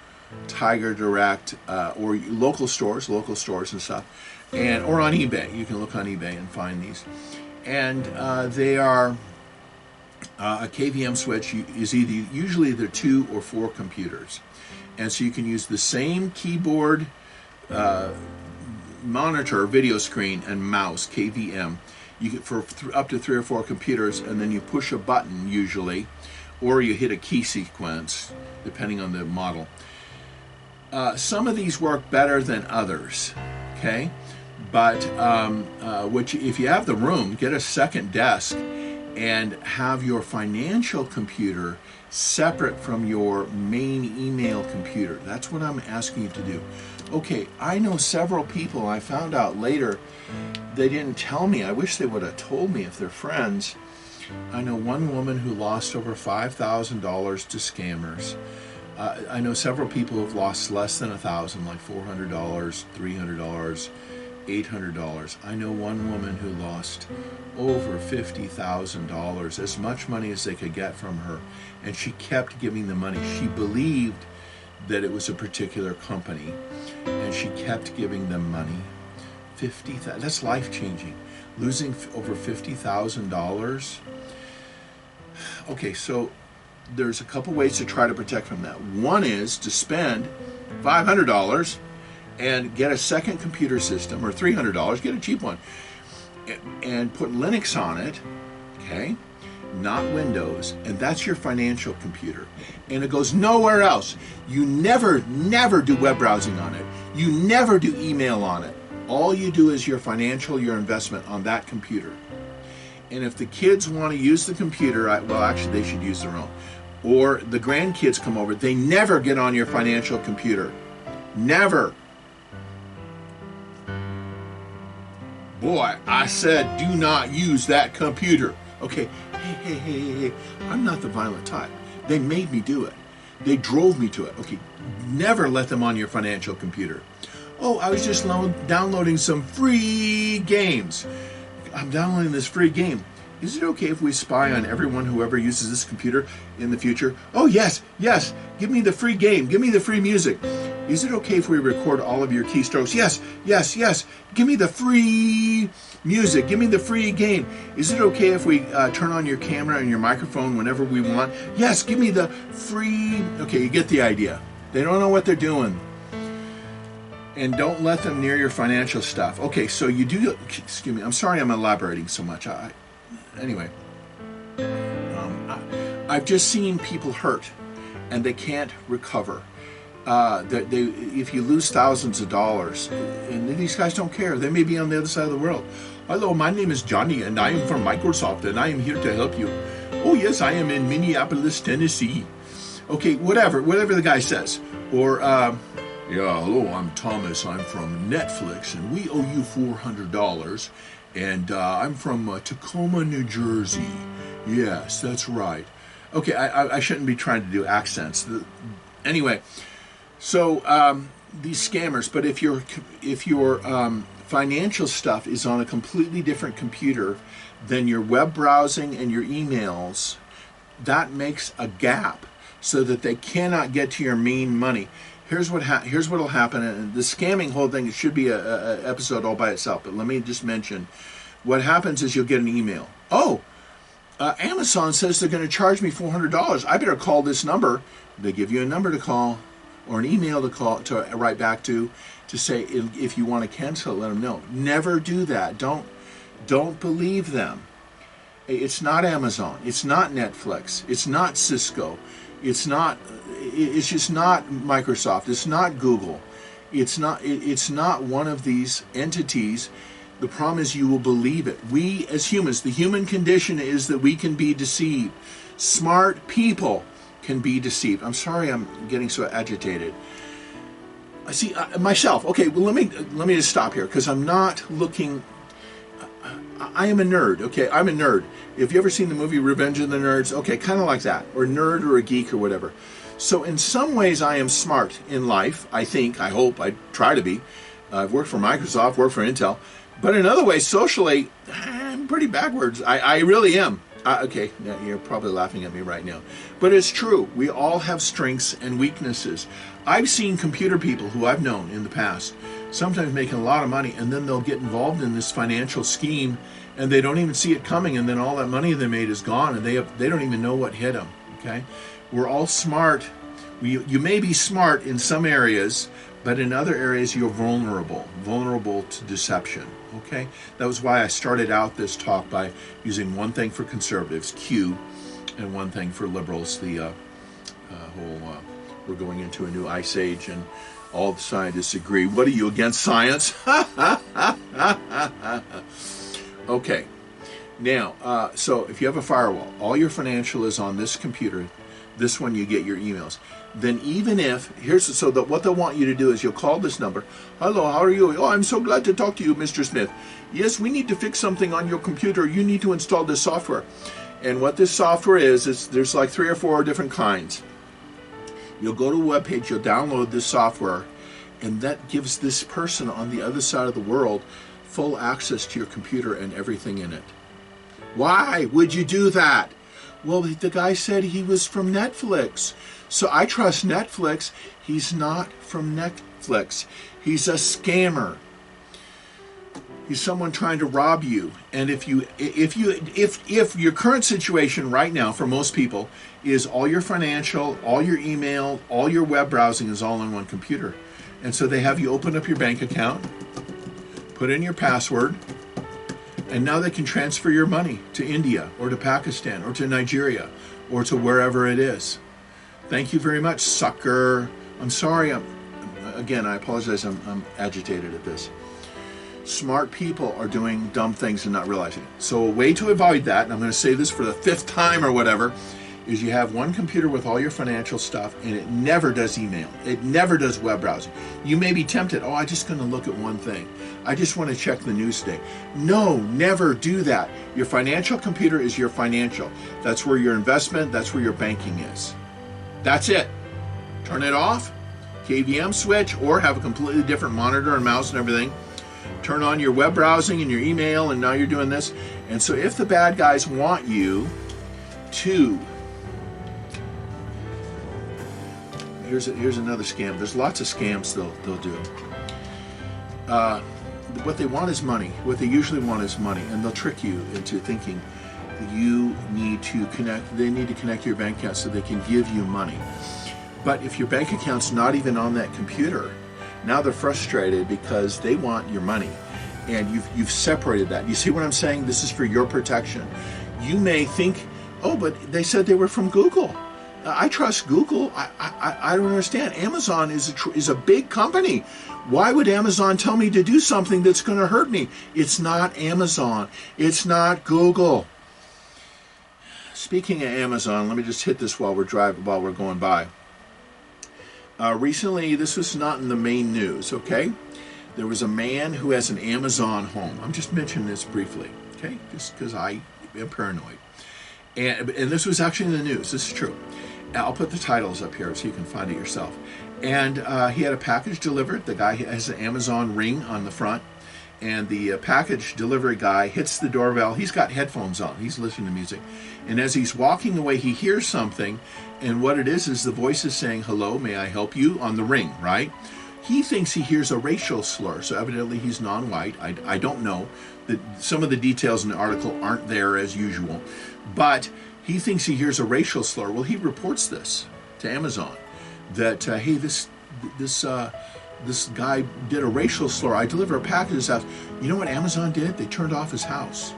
Tiger Direct, or local stores and stuff, or on eBay. You can look on eBay and find these, and they are a KVM switch is usually either 2 or 4 computers, and so you can use the same keyboard, monitor, video screen, and mouse. KVM. You get for up to 3 or 4 computers, and then you push a button usually, or you hit a key sequence depending on the model. Some of these work better than others, okay? But which, if you have the room, get a second desk and have your financial computer separate from your main email computer. That's what I'm asking you to do. Okay, I know several people, I found out later, they didn't tell me. I wish they would have told me if they're friends. I know one woman who lost over $5,000 to scammers. I know several people who have lost less than $1,000, like $400, $300, $800. I know one woman who lost over $50,000, as much money as they could get from her, and she kept giving the money. She believed that it was a particular company, and she kept giving them money. $50,000, that's life-changing. Losing over $50,000. Okay, so there's a couple ways to try to protect from that. One is to spend $500 and get a second computer system, or $300, get a cheap one, and put Linux on it, okay? Not Windows, and that's your financial computer. And it goes nowhere else. You never do web browsing on it. You never do email on it. All you do is your financial, your investment on that computer. And if the kids want to use the computer, well, actually, they should use their own. Or the grandkids come over, they never get on your financial computer. Never. Boy, I said do not use that computer. Okay, hey, I'm not the violent type. They made me do it. They drove me to it. Okay, never let them on your financial computer. Oh, I was just downloading some free games. I'm downloading this free game. Is it okay if we spy on everyone who ever uses this computer in the future? Oh, yes. Give me the free game. Give me the free music. Is it okay if we record all of your keystrokes? Yes. Give me the free music. Give me the free game. Is it okay if we turn on your camera and your microphone whenever we want? Yes, give me the free... Okay, you get the idea. They don't know what they're doing. And don't let them near your financial stuff. Okay, so you do... Excuse me. I'm sorry I'm elaborating so much. Anyway, I've just seen people hurt, and they can't recover. If you lose thousands of dollars, and these guys don't care. They may be on the other side of the world. Hello, my name is Johnny, and I am from Microsoft, and I am here to help you. Oh, yes, I am in Minneapolis, Tennessee. Okay, whatever the guy says. Or, yeah, hello, I'm Thomas. I'm from Netflix, and we owe you $400. And I'm from Tacoma, New Jersey. Yes, that's right. Okay, I shouldn't be trying to do accents. Anyway, so these scammers. But if your financial stuff is on a completely different computer than your web browsing and your emails, that makes a gap so that they cannot get to your main money. Here's what'll happen, and the scamming whole thing, it should be a episode all by itself, but let me just mention, what happens is you'll get an email. Oh, Amazon says they're going to charge me $400. I better call this number. They give you a number to call, or an email to write back to, to say, if you want to cancel it, let them know. Never do that. Don't believe them. It's not Amazon. It's not Netflix. It's not Cisco. It's just not Microsoft. It's not Google. It's not one of these entities. The problem is you will believe it. We as humans, the human condition is that we can be deceived. Smart people can be deceived. I'm sorry I'm getting so agitated. I see myself. Okay, well let me just stop here, because I'm not looking. I am a nerd. Okay, I'm a nerd. If you ever seen the movie Revenge of the Nerds, okay, kind of like that, or nerd or a geek or whatever. So in some ways I am smart in life. I think, I hope, I try to be. I've worked for Microsoft, worked for Intel, but in other ways socially I'm pretty backwards. I really am. Okay, you're probably laughing at me right now, but it's true. We all have strengths and weaknesses. I've seen computer people who I've known in the past sometimes making a lot of money, and then they'll get involved in this financial scheme and they don't even see it coming, and then all that money they made is gone, and they don't even know what hit them. Okay, we're all smart. You may be smart in some areas, but in other areas you're vulnerable to deception. Okay, that was why I started out this talk by using one thing for conservatives, Q, and one thing for liberals, the whole we're going into a new ice age and all the scientists agree. What are you, against science? Okay, now so if you have a firewall, all your financial is on this computer, this one you get your emails. Then even if, what they'll want you to do is you'll call this number. Hello, how are you? Oh, I'm so glad to talk to you, Mr. Smith. Yes, we need to fix something on your computer. You need to install this software. And what this software is there's like 3 or 4 different kinds. You'll go to a web page, you'll download this software, and that gives this person on the other side of the world full access to your computer and everything in it. Why would you do that? Well, the guy said he was from Netflix. So I trust Netflix. He's not from Netflix. He's a scammer. He's someone trying to rob you. And if your current situation right now for most people is all your financial, all your email, all your web browsing is all on one computer. And so they have you open up your bank account, put in your password, and now they can transfer your money to India or to Pakistan or to Nigeria or to wherever it is. Thank you very much, sucker. I'm sorry. Again, I apologize. I'm agitated at this. Smart people are doing dumb things and not realizing it. So a way to avoid that, and I'm going to say this for the 5th time or whatever, is you have one computer with all your financial stuff, and it never does email. It never does web browsing. You may be tempted, I'm just going to look at one thing. I just want to check the news today. No, never do that. Your financial computer is your financial. That's where your investment, that's where your banking is. That's it. Turn it off, KVM Switch, or have a completely different monitor and mouse and everything. Turn on your web browsing and your email, and now you're doing this. And so if the bad guys want you to... Here's another scam. There's lots of scams they'll do. What they want is money. What they usually want is money, and they'll trick you into thinking that you need to connect. They need to connect to your bank account so they can give you money. But if your bank account's not even on that computer, now they're frustrated because they want your money, and you've separated that. You see what I'm saying? This is for your protection. You may think, oh, but they said they were from Google. I trust Google. I don't understand. Amazon is a big company. Why would Amazon tell me to do something that's going to hurt me? It's not Amazon. It's not Google. Speaking of Amazon, let me just hit this while we're going by. Recently, this was not in the main news, okay? There was a man who has an Amazon home. I'm just mentioning this briefly, okay? Just because I am paranoid. And this was actually in the news. This is true. I'll put the titles up here so you can find it yourself. And he had a package delivered. The guy has an Amazon Ring on the front. And the package delivery guy hits the doorbell. He's got headphones on. He's listening to music. And as he's walking away, he hears something. And what it is the voice is saying, hello, may I help you, on the ring, right? He thinks he hears a racial slur. So evidently he's non-white. I don't know. Some of the details in the article aren't there as usual. But he thinks he hears a racial slur. Well, he reports this to Amazon. That, hey, this this guy did a racial slur. I deliver a package to his house. You know what Amazon did? They turned off his house.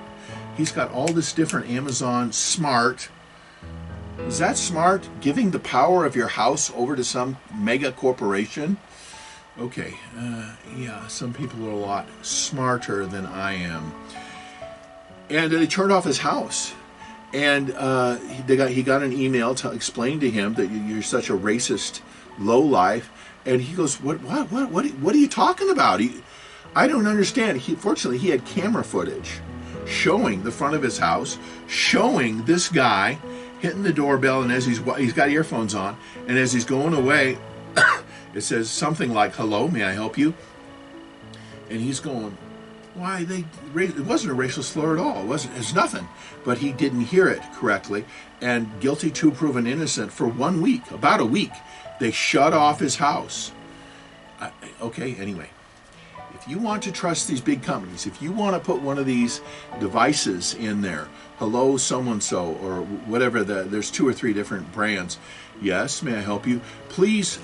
He's got all this different Amazon smart. Is that smart? Giving the power of your house over to some mega corporation? Okay, yeah, some people are a lot smarter than I am. And they turned off his house. And he got an email to explain to him that you're such a racist lowlife. And he goes, what are you talking about? I don't understand. Fortunately, he had camera footage showing the front of his house, showing this guy hitting the doorbell, and as he's got earphones on, and as he's going away, it says something like, "Hello, may I help you?" And he's going, why, it wasn't a racial slur at all. It's nothing. But he didn't hear it correctly, and guilty to proven innocent for 1 week, about a week. They shut off his house. Okay, anyway. If you want to trust these big companies, if you want to put one of these devices in there, hello so-and-so, or whatever, there's 2 or 3 different brands. Yes, may I help you? Please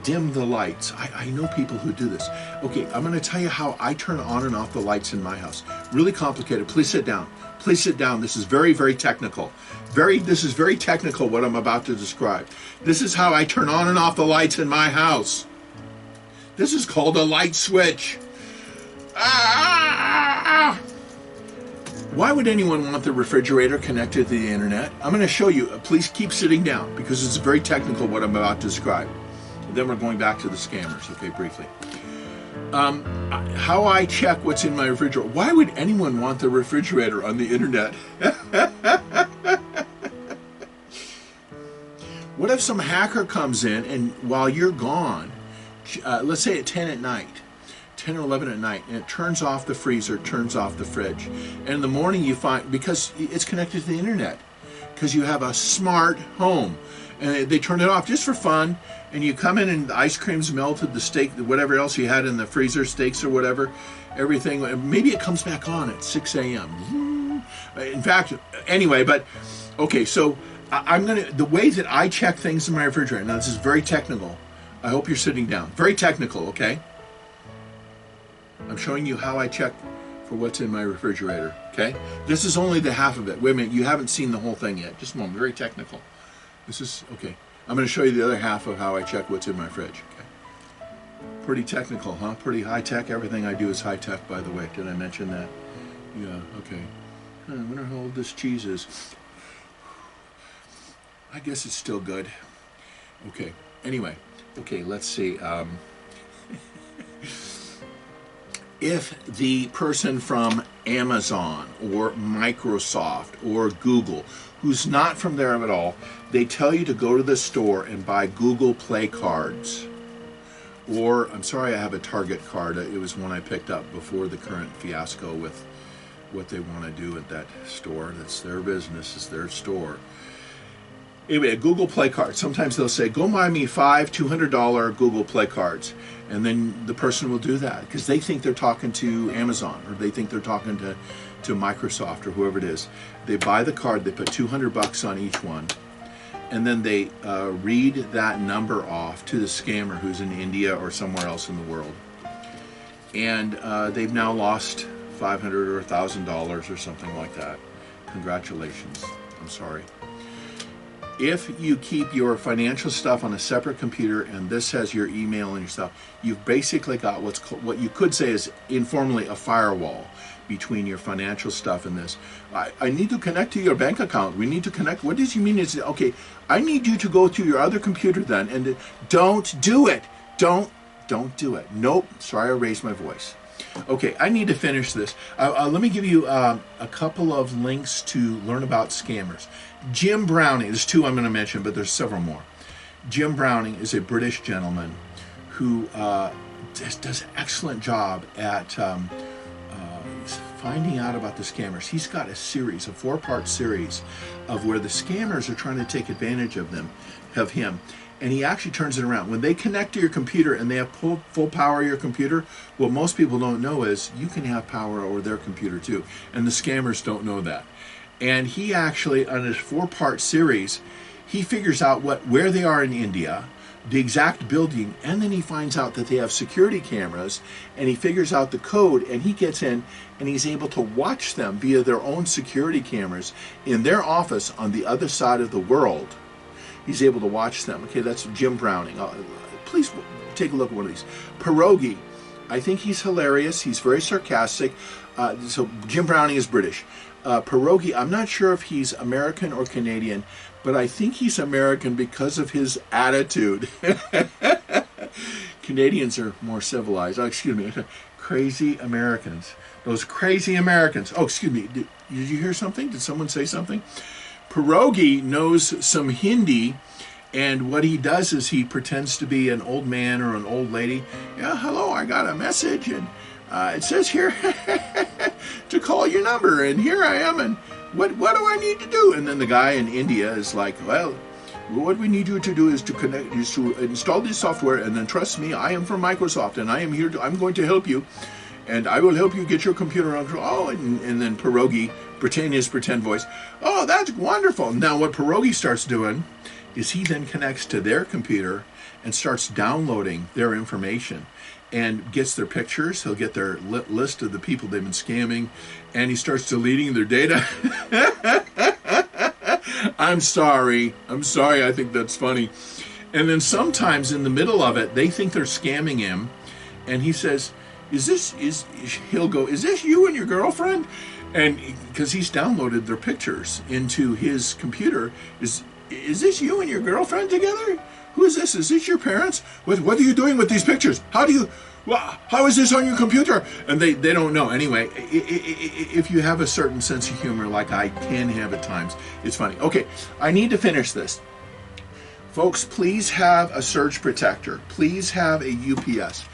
dim the lights. I know people who do this. Okay, I'm going to tell you how I turn on and off the lights in my house. Really complicated. Please sit down. Please sit down. This is very, very technical. This is very technical what I'm about to describe. This is how I turn on and off the lights in my house. This is called a light switch. Why would anyone want the refrigerator connected to the internet? I'm going to show you. Please keep sitting down because it's very technical what I'm about to describe. Then we're going back to the scammers, okay, briefly. How I check what's in my refrigerator. Why would anyone want the refrigerator on the internet? What if some hacker comes in and while you're gone, let's say at 10 at night, 10 or 11 at night, and it turns off the freezer, turns off the fridge. And in the morning you find, because it's connected to the internet, because you have a smart home, and they turn it off just for fun, and you come in and the ice cream's melted, the steak, whatever else you had in the freezer, steaks or whatever, everything, maybe it comes back on at 6 a.m. In fact, anyway, but, okay, so the way that I check things in my refrigerator, now this is very technical. I hope you're sitting down. Very technical, okay? I'm showing you how I check for what's in my refrigerator, okay? This is only the half of it. Wait a minute, you haven't seen the whole thing yet. Just a moment, very technical. This is, okay. I'm going to show you the other half of how I check what's in my fridge, okay? Pretty technical, huh? Pretty high-tech. Everything I do is high-tech, by the way. Did I mention that? Yeah, okay. I wonder how old this cheese is. I guess it's still good. Okay, anyway. Okay, let's see. If the person from Amazon or Microsoft or Google, who's not from there at all, they tell you to go to the store and buy Google Play cards. Or, I'm sorry I have a Target card. It was one I picked up before the current fiasco with what they want to do at that store. That's their business, it's their store. Anyway, a Google Play card. Sometimes they'll say, go buy me 5 $200 Google Play cards. And then the person will do that because they think they're talking to Amazon or they think they're talking to Microsoft or whoever it is. They buy the card, they put $200 on each one, and then they read that number off to the scammer who's in India or somewhere else in the world. And they've now lost $500 or $1,000 or something like that. Congratulations. I'm sorry. If you keep your financial stuff on a separate computer and this has your email and your stuff, you've basically got what you could say is informally a firewall between your financial stuff and this. I need to connect to your bank account. We need to connect. What does you mean? Is okay, I need you to go to your other computer then, and don't do it. Don't do it. Nope. Sorry, I raised my voice. Okay, I need to finish this. Let me give you a couple of links to learn about scammers. Jim Browning, there's 2 I'm going to mention, but there's several more. Jim Browning is a British gentleman who does an excellent job at finding out about the scammers. He's got a 4-part series of where the scammers are trying to take advantage of him. And he actually turns it around. When they connect to your computer and they have full power of your computer, what most people don't know is you can have power over their computer too. And the scammers don't know that. And he actually, on his 4-part series, he figures out where they are in India, the exact building, and then he finds out that they have security cameras, and he figures out the code, and he gets in and he's able to watch them via their own security cameras in their office on the other side of the world. He's able to watch them. Okay, that's Jim Browning. Please take a look at one of these. Pierogi, I think he's hilarious. He's very sarcastic. So Jim Browning is British. Pierogi, I'm not sure if he's American or Canadian, but I think he's American because of his attitude. Canadians are more civilized. Oh, excuse me. Crazy Americans. Those crazy Americans. Oh, excuse me. Did you hear something? Did someone say something? Pierogi knows some Hindi, and what he does is he pretends to be an old man or an old lady. Yeah, hello, I got a message, and it says here to call your number, and here I am, and what do I need to do? And then the guy in India is like, well, what we need you to do is to install this software, and then trust me, I am from Microsoft, and I'm going to help you, and I will help you get your computer on control. Oh, and then Pierogi, his pretend voice, oh, that's wonderful. Now what Pierogi starts doing is he then connects to their computer and starts downloading their information and gets their pictures. He'll get their list of the people they've been scamming, and he starts deleting their data. I'm sorry. I think that's funny. And then sometimes in the middle of it, they think they're scamming him, and he says, he'll go, is this you and your girlfriend? And because he's downloaded their pictures into his computer, is this you and your girlfriend together? Who is this? Is this your parents? What are you doing with these pictures? How is this on your computer? And they don't know. Anyway, if you have a certain sense of humor like I can have at times, it's funny. Okay, I need to finish this. Folks, please have a surge protector. Please have a UPS.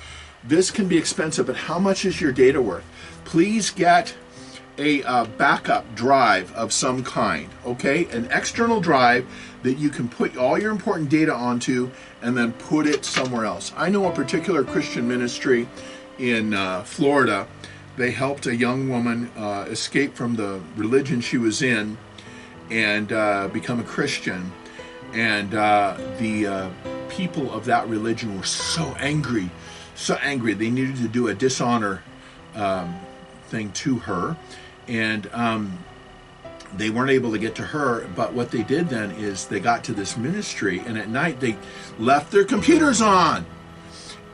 This can be expensive, but how much is your data worth? Please get a backup drive of some kind, okay? An external drive that you can put all your important data onto and then put it somewhere else. I know a particular Christian ministry in Florida. They helped a young woman escape from the religion she was in and become a Christian. And the people of that religion were so angry. They needed to do a dishonor thing to her. And they weren't able to get to her, but what they did then is they got to this ministry, and at night they left their computers on.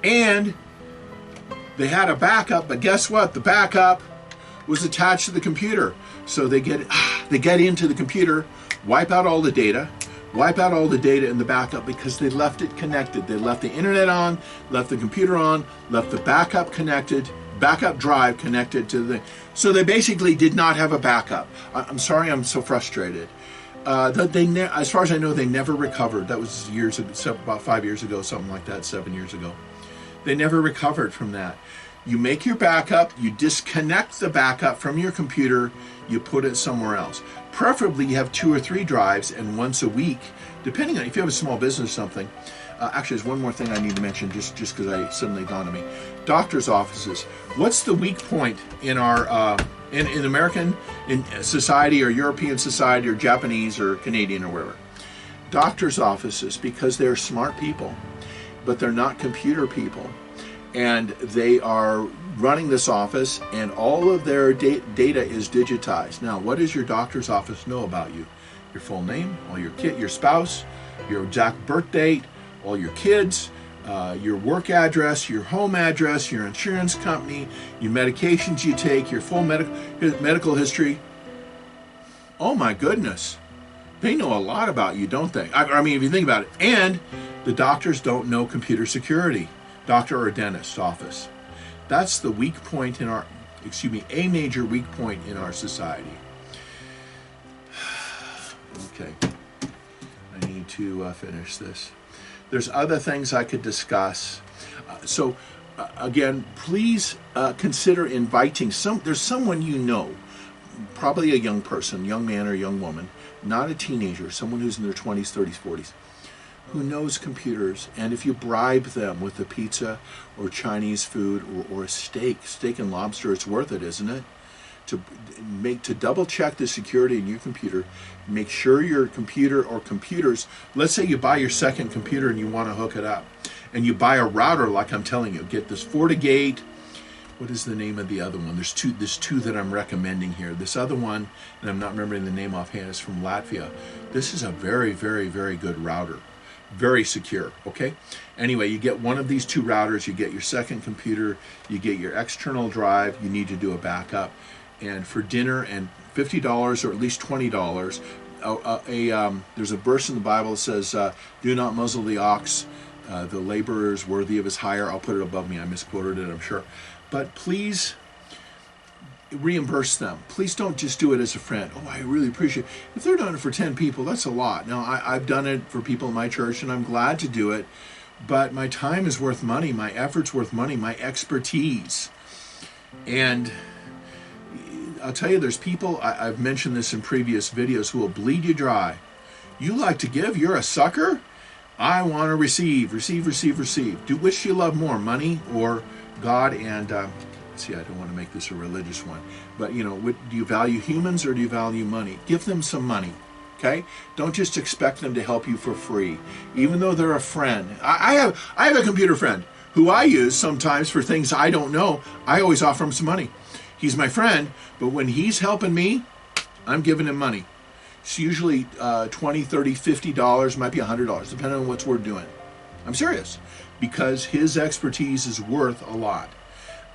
And they had a backup, but guess what? The backup was attached to the computer. So they get into the computer, wipe out all the data in the backup because they left it connected. They left the internet on, left the computer on, left the backup drive connected to the... So they basically did not have a backup. I'm sorry, I'm so frustrated. As far as I know, they never recovered. That was years ago, about 5 years ago, something like that, 7 years ago. They never recovered from that. You make your backup, you disconnect the backup from your computer, you put it somewhere else. Preferably you have 2 or 3 drives, and once a week, depending on if you have a small business or something. Actually, there's one more thing I need to mention just because I suddenly dawned on me. Doctors' offices. What's the weak point in our in American society or European society or Japanese or Canadian or wherever? Doctors' offices, because they're smart people, but they're not computer people. And they are running this office, and all of their data is digitized. Now, what does your doctor's office know about you? Your full name, all your your spouse, your exact birth date, all your kids, your work address, your home address, your insurance company, your medications you take, your full medical history. Oh my goodness. They know a lot about you, don't they? I mean, if you think about it. And the doctors don't know computer security. Doctor or dentist's office. That's the weak point in our, a major weak point in our society. Okay. I need to finish this. There's other things I could discuss. Again, please consider inviting there's someone you know, probably a young person, young man or young woman, not a teenager, someone who's in their 20s, 30s, 40s, who knows computers. And if you bribe them with a pizza or Chinese food or a steak and lobster, it's worth it, isn't it? to double check the security in your computer. Make sure your computer or computers, let's say you buy your second computer and you want to hook it up, and you buy a router like I'm telling you, get this Fortigate. What is the name of the other one? There's two that I'm recommending here. This other one, and I'm not remembering the name offhand, is from Latvia. This is a very, very, very good router. Very secure, okay? Anyway, you get one of these two routers, you get your second computer, you get your external drive, you need to do a backup. And for dinner and $50 or at least $20, there's a verse in the Bible that says, do not muzzle the ox, the laborer is worthy of his hire. I'll put it above me, I misquoted it, I'm sure. But please reimburse them. Please don't just do it as a friend. Oh, I really appreciate it. If they're doing it for 10 people, that's a lot. Now, I've done it for people in my church, and I'm glad to do it. But my time is worth money. My effort's worth money. My expertise. And I'll tell you, there's people, I've mentioned this in previous videos, who will bleed you dry. You like to give? You're a sucker? I want to receive. Do which do you love more, money or God? And see, I don't want to make this a religious one, but do you value humans or do you value money? Give them some money, okay? Don't just expect them to help you for free, even though they're a friend. I have a computer friend who I use sometimes for things I don't know. I always offer him some money. He's my friend, but when he's helping me, I'm giving him money. It's usually $20, $30, $50, might be $100, depending on what we're doing. I'm serious, because his expertise is worth a lot.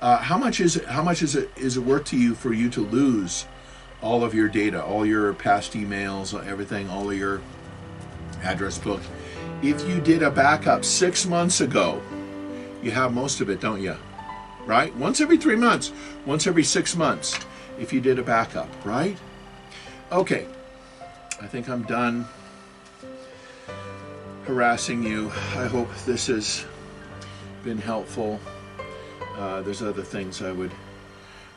How much is it worth to you for you to lose all of your data, all your past emails, everything, all of your address book? If you did a backup 6 months ago, you have most of it, don't you? Right? Once every 3 months, once every 6 months, if you did a backup, right? Okay, I think I'm done harassing you. I hope this has been helpful. There's other things I would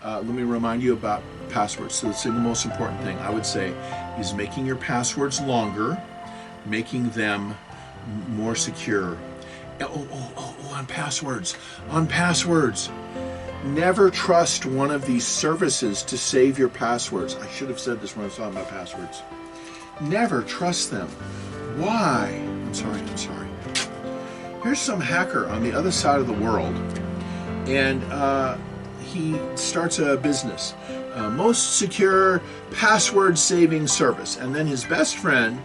let me remind you about passwords. So the single most important thing I would say is making your passwords longer, making them more secure. On passwords, never trust one of these services to save your passwords. I should have said this when I was talking about passwords. Never trust them. Why? I'm sorry. Here's some hacker on the other side of the world, and he starts a business, most secure password saving service, and then his best friend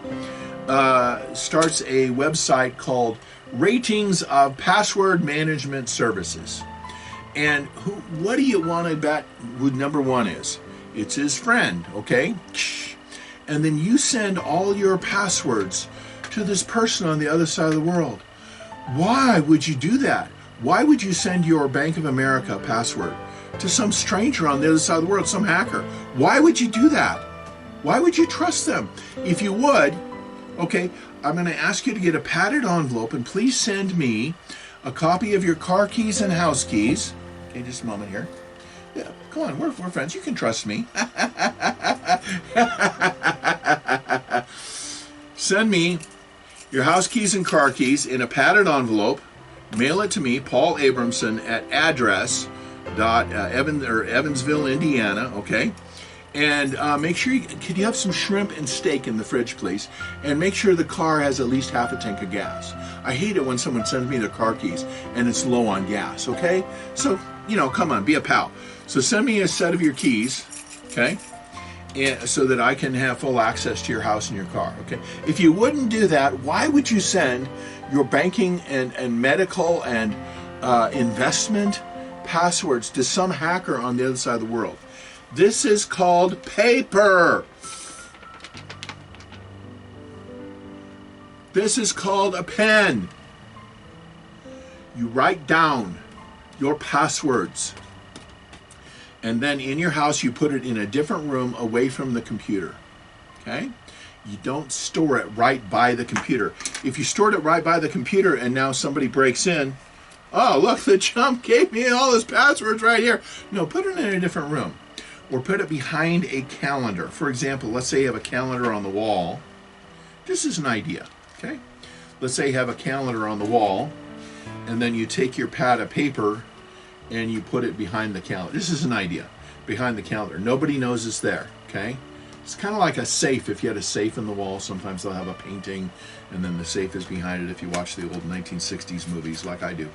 starts a website called Ratings of Password Management Services. And what do you want to bet who number one is? It's his friend, okay? And then you send all your passwords to this person on the other side of the world. Why would you do that? Why would you send your Bank of America password to some stranger on the other side of the world, some hacker? Why would you do that? Why would you trust them? If you would, okay, I'm going to ask you to get a padded envelope, and please send me a copy of your car keys and house keys. Okay, just a moment here. Yeah, come on, we're friends. You can trust me. Send me your house keys and car keys in a padded envelope. Mail it to me, Paul Abramson, at address Evansville, Indiana. Okay. And make sure could you have some shrimp and steak in the fridge, please? And make sure the car has at least half a tank of gas. I hate it when someone sends me their car keys and it's low on gas, okay? So, come on, be a pal. So send me a set of your keys, okay? And so that I can have full access to your house and your car, okay? If you wouldn't do that, why would you send your banking and medical and investment passwords to some hacker on the other side of the world? This is called paper. This is called a pen. You write down your passwords, and then in your house you put it in a different room away from the computer. Okay? You don't store it right by the computer. If you stored it right by the computer and now somebody breaks in, oh, look, the chump gave me all his passwords right here. No, put it in a different room. Or put it behind a calendar. For example, let's say you have a calendar on the wall. This is an idea, okay? Let's say you have a calendar on the wall, and then you take your pad of paper and you put it behind the calendar. This is an idea. behind the counter. Nobody knows it's there, okay? It's kind of like a safe. If you had a safe in the wall, sometimes they'll have a painting, and then the safe is behind it if you watch the old 1960s movies like I do.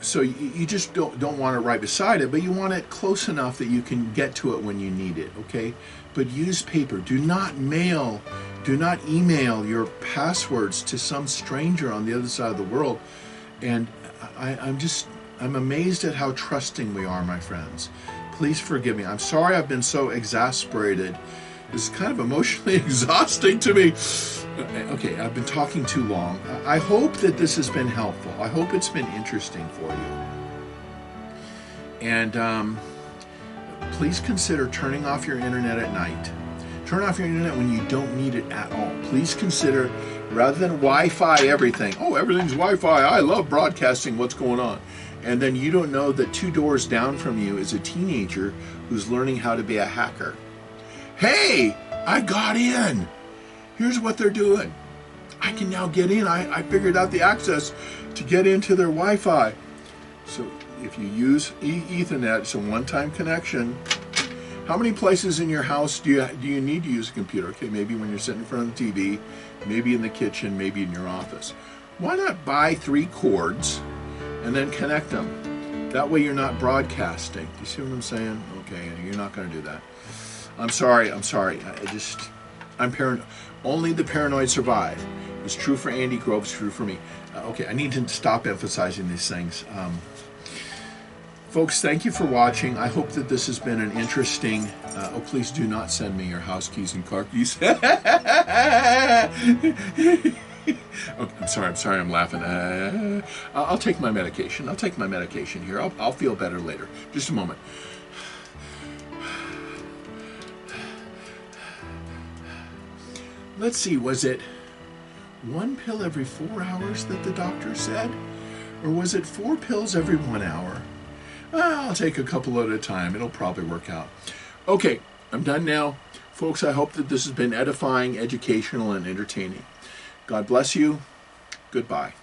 So you just don't want it right beside it, but you want it close enough that you can get to it when you need it, okay? But use paper. Do not email your passwords to some stranger on the other side of the world. And I'm amazed at how trusting we are, my friends. Please forgive me. I'm sorry I've been so exasperated. This is kind of emotionally exhausting to me. Okay, I've been talking too long. I hope that this has been helpful. I hope it's been interesting for you. And please consider turning off your internet at night. Turn off your internet when you don't need it at all. Please consider, rather than Wi-Fi everything. Oh, everything's Wi-Fi. I love broadcasting. What's going on? And then you don't know that 2 doors down from you is a teenager who's learning how to be a hacker. Hey, I got in. Here's what they're doing. I can now get in. I figured out the access to get into their Wi-Fi. So if you use Ethernet, it's a one-time connection. How many places in your house do you need to use a computer? Okay, maybe when you're sitting in front of the TV, maybe in the kitchen, maybe in your office. Why not buy 3 cords and then connect them? That way you're not broadcasting. Do you see what I'm saying? Okay, you're not going to do that. I'm sorry. I'm paranoid. Only the paranoid survive. It was true for Andy Grove, it's true for me. Okay, I need to stop emphasizing these things. Folks, thank you for watching. I hope that this has been an interesting... please do not send me your house keys and car keys. Okay, I'm sorry, I'm laughing. I'll take my medication. I'll take my medication here. I'll feel better later. Just a moment. Let's see, was it 1 pill every 4 hours that the doctor said? Or was it 4 pills every 1 hour? I'll take a couple at a time. It'll probably work out. Okay, I'm done now. Folks, I hope that this has been edifying, educational, and entertaining. God bless you. Goodbye.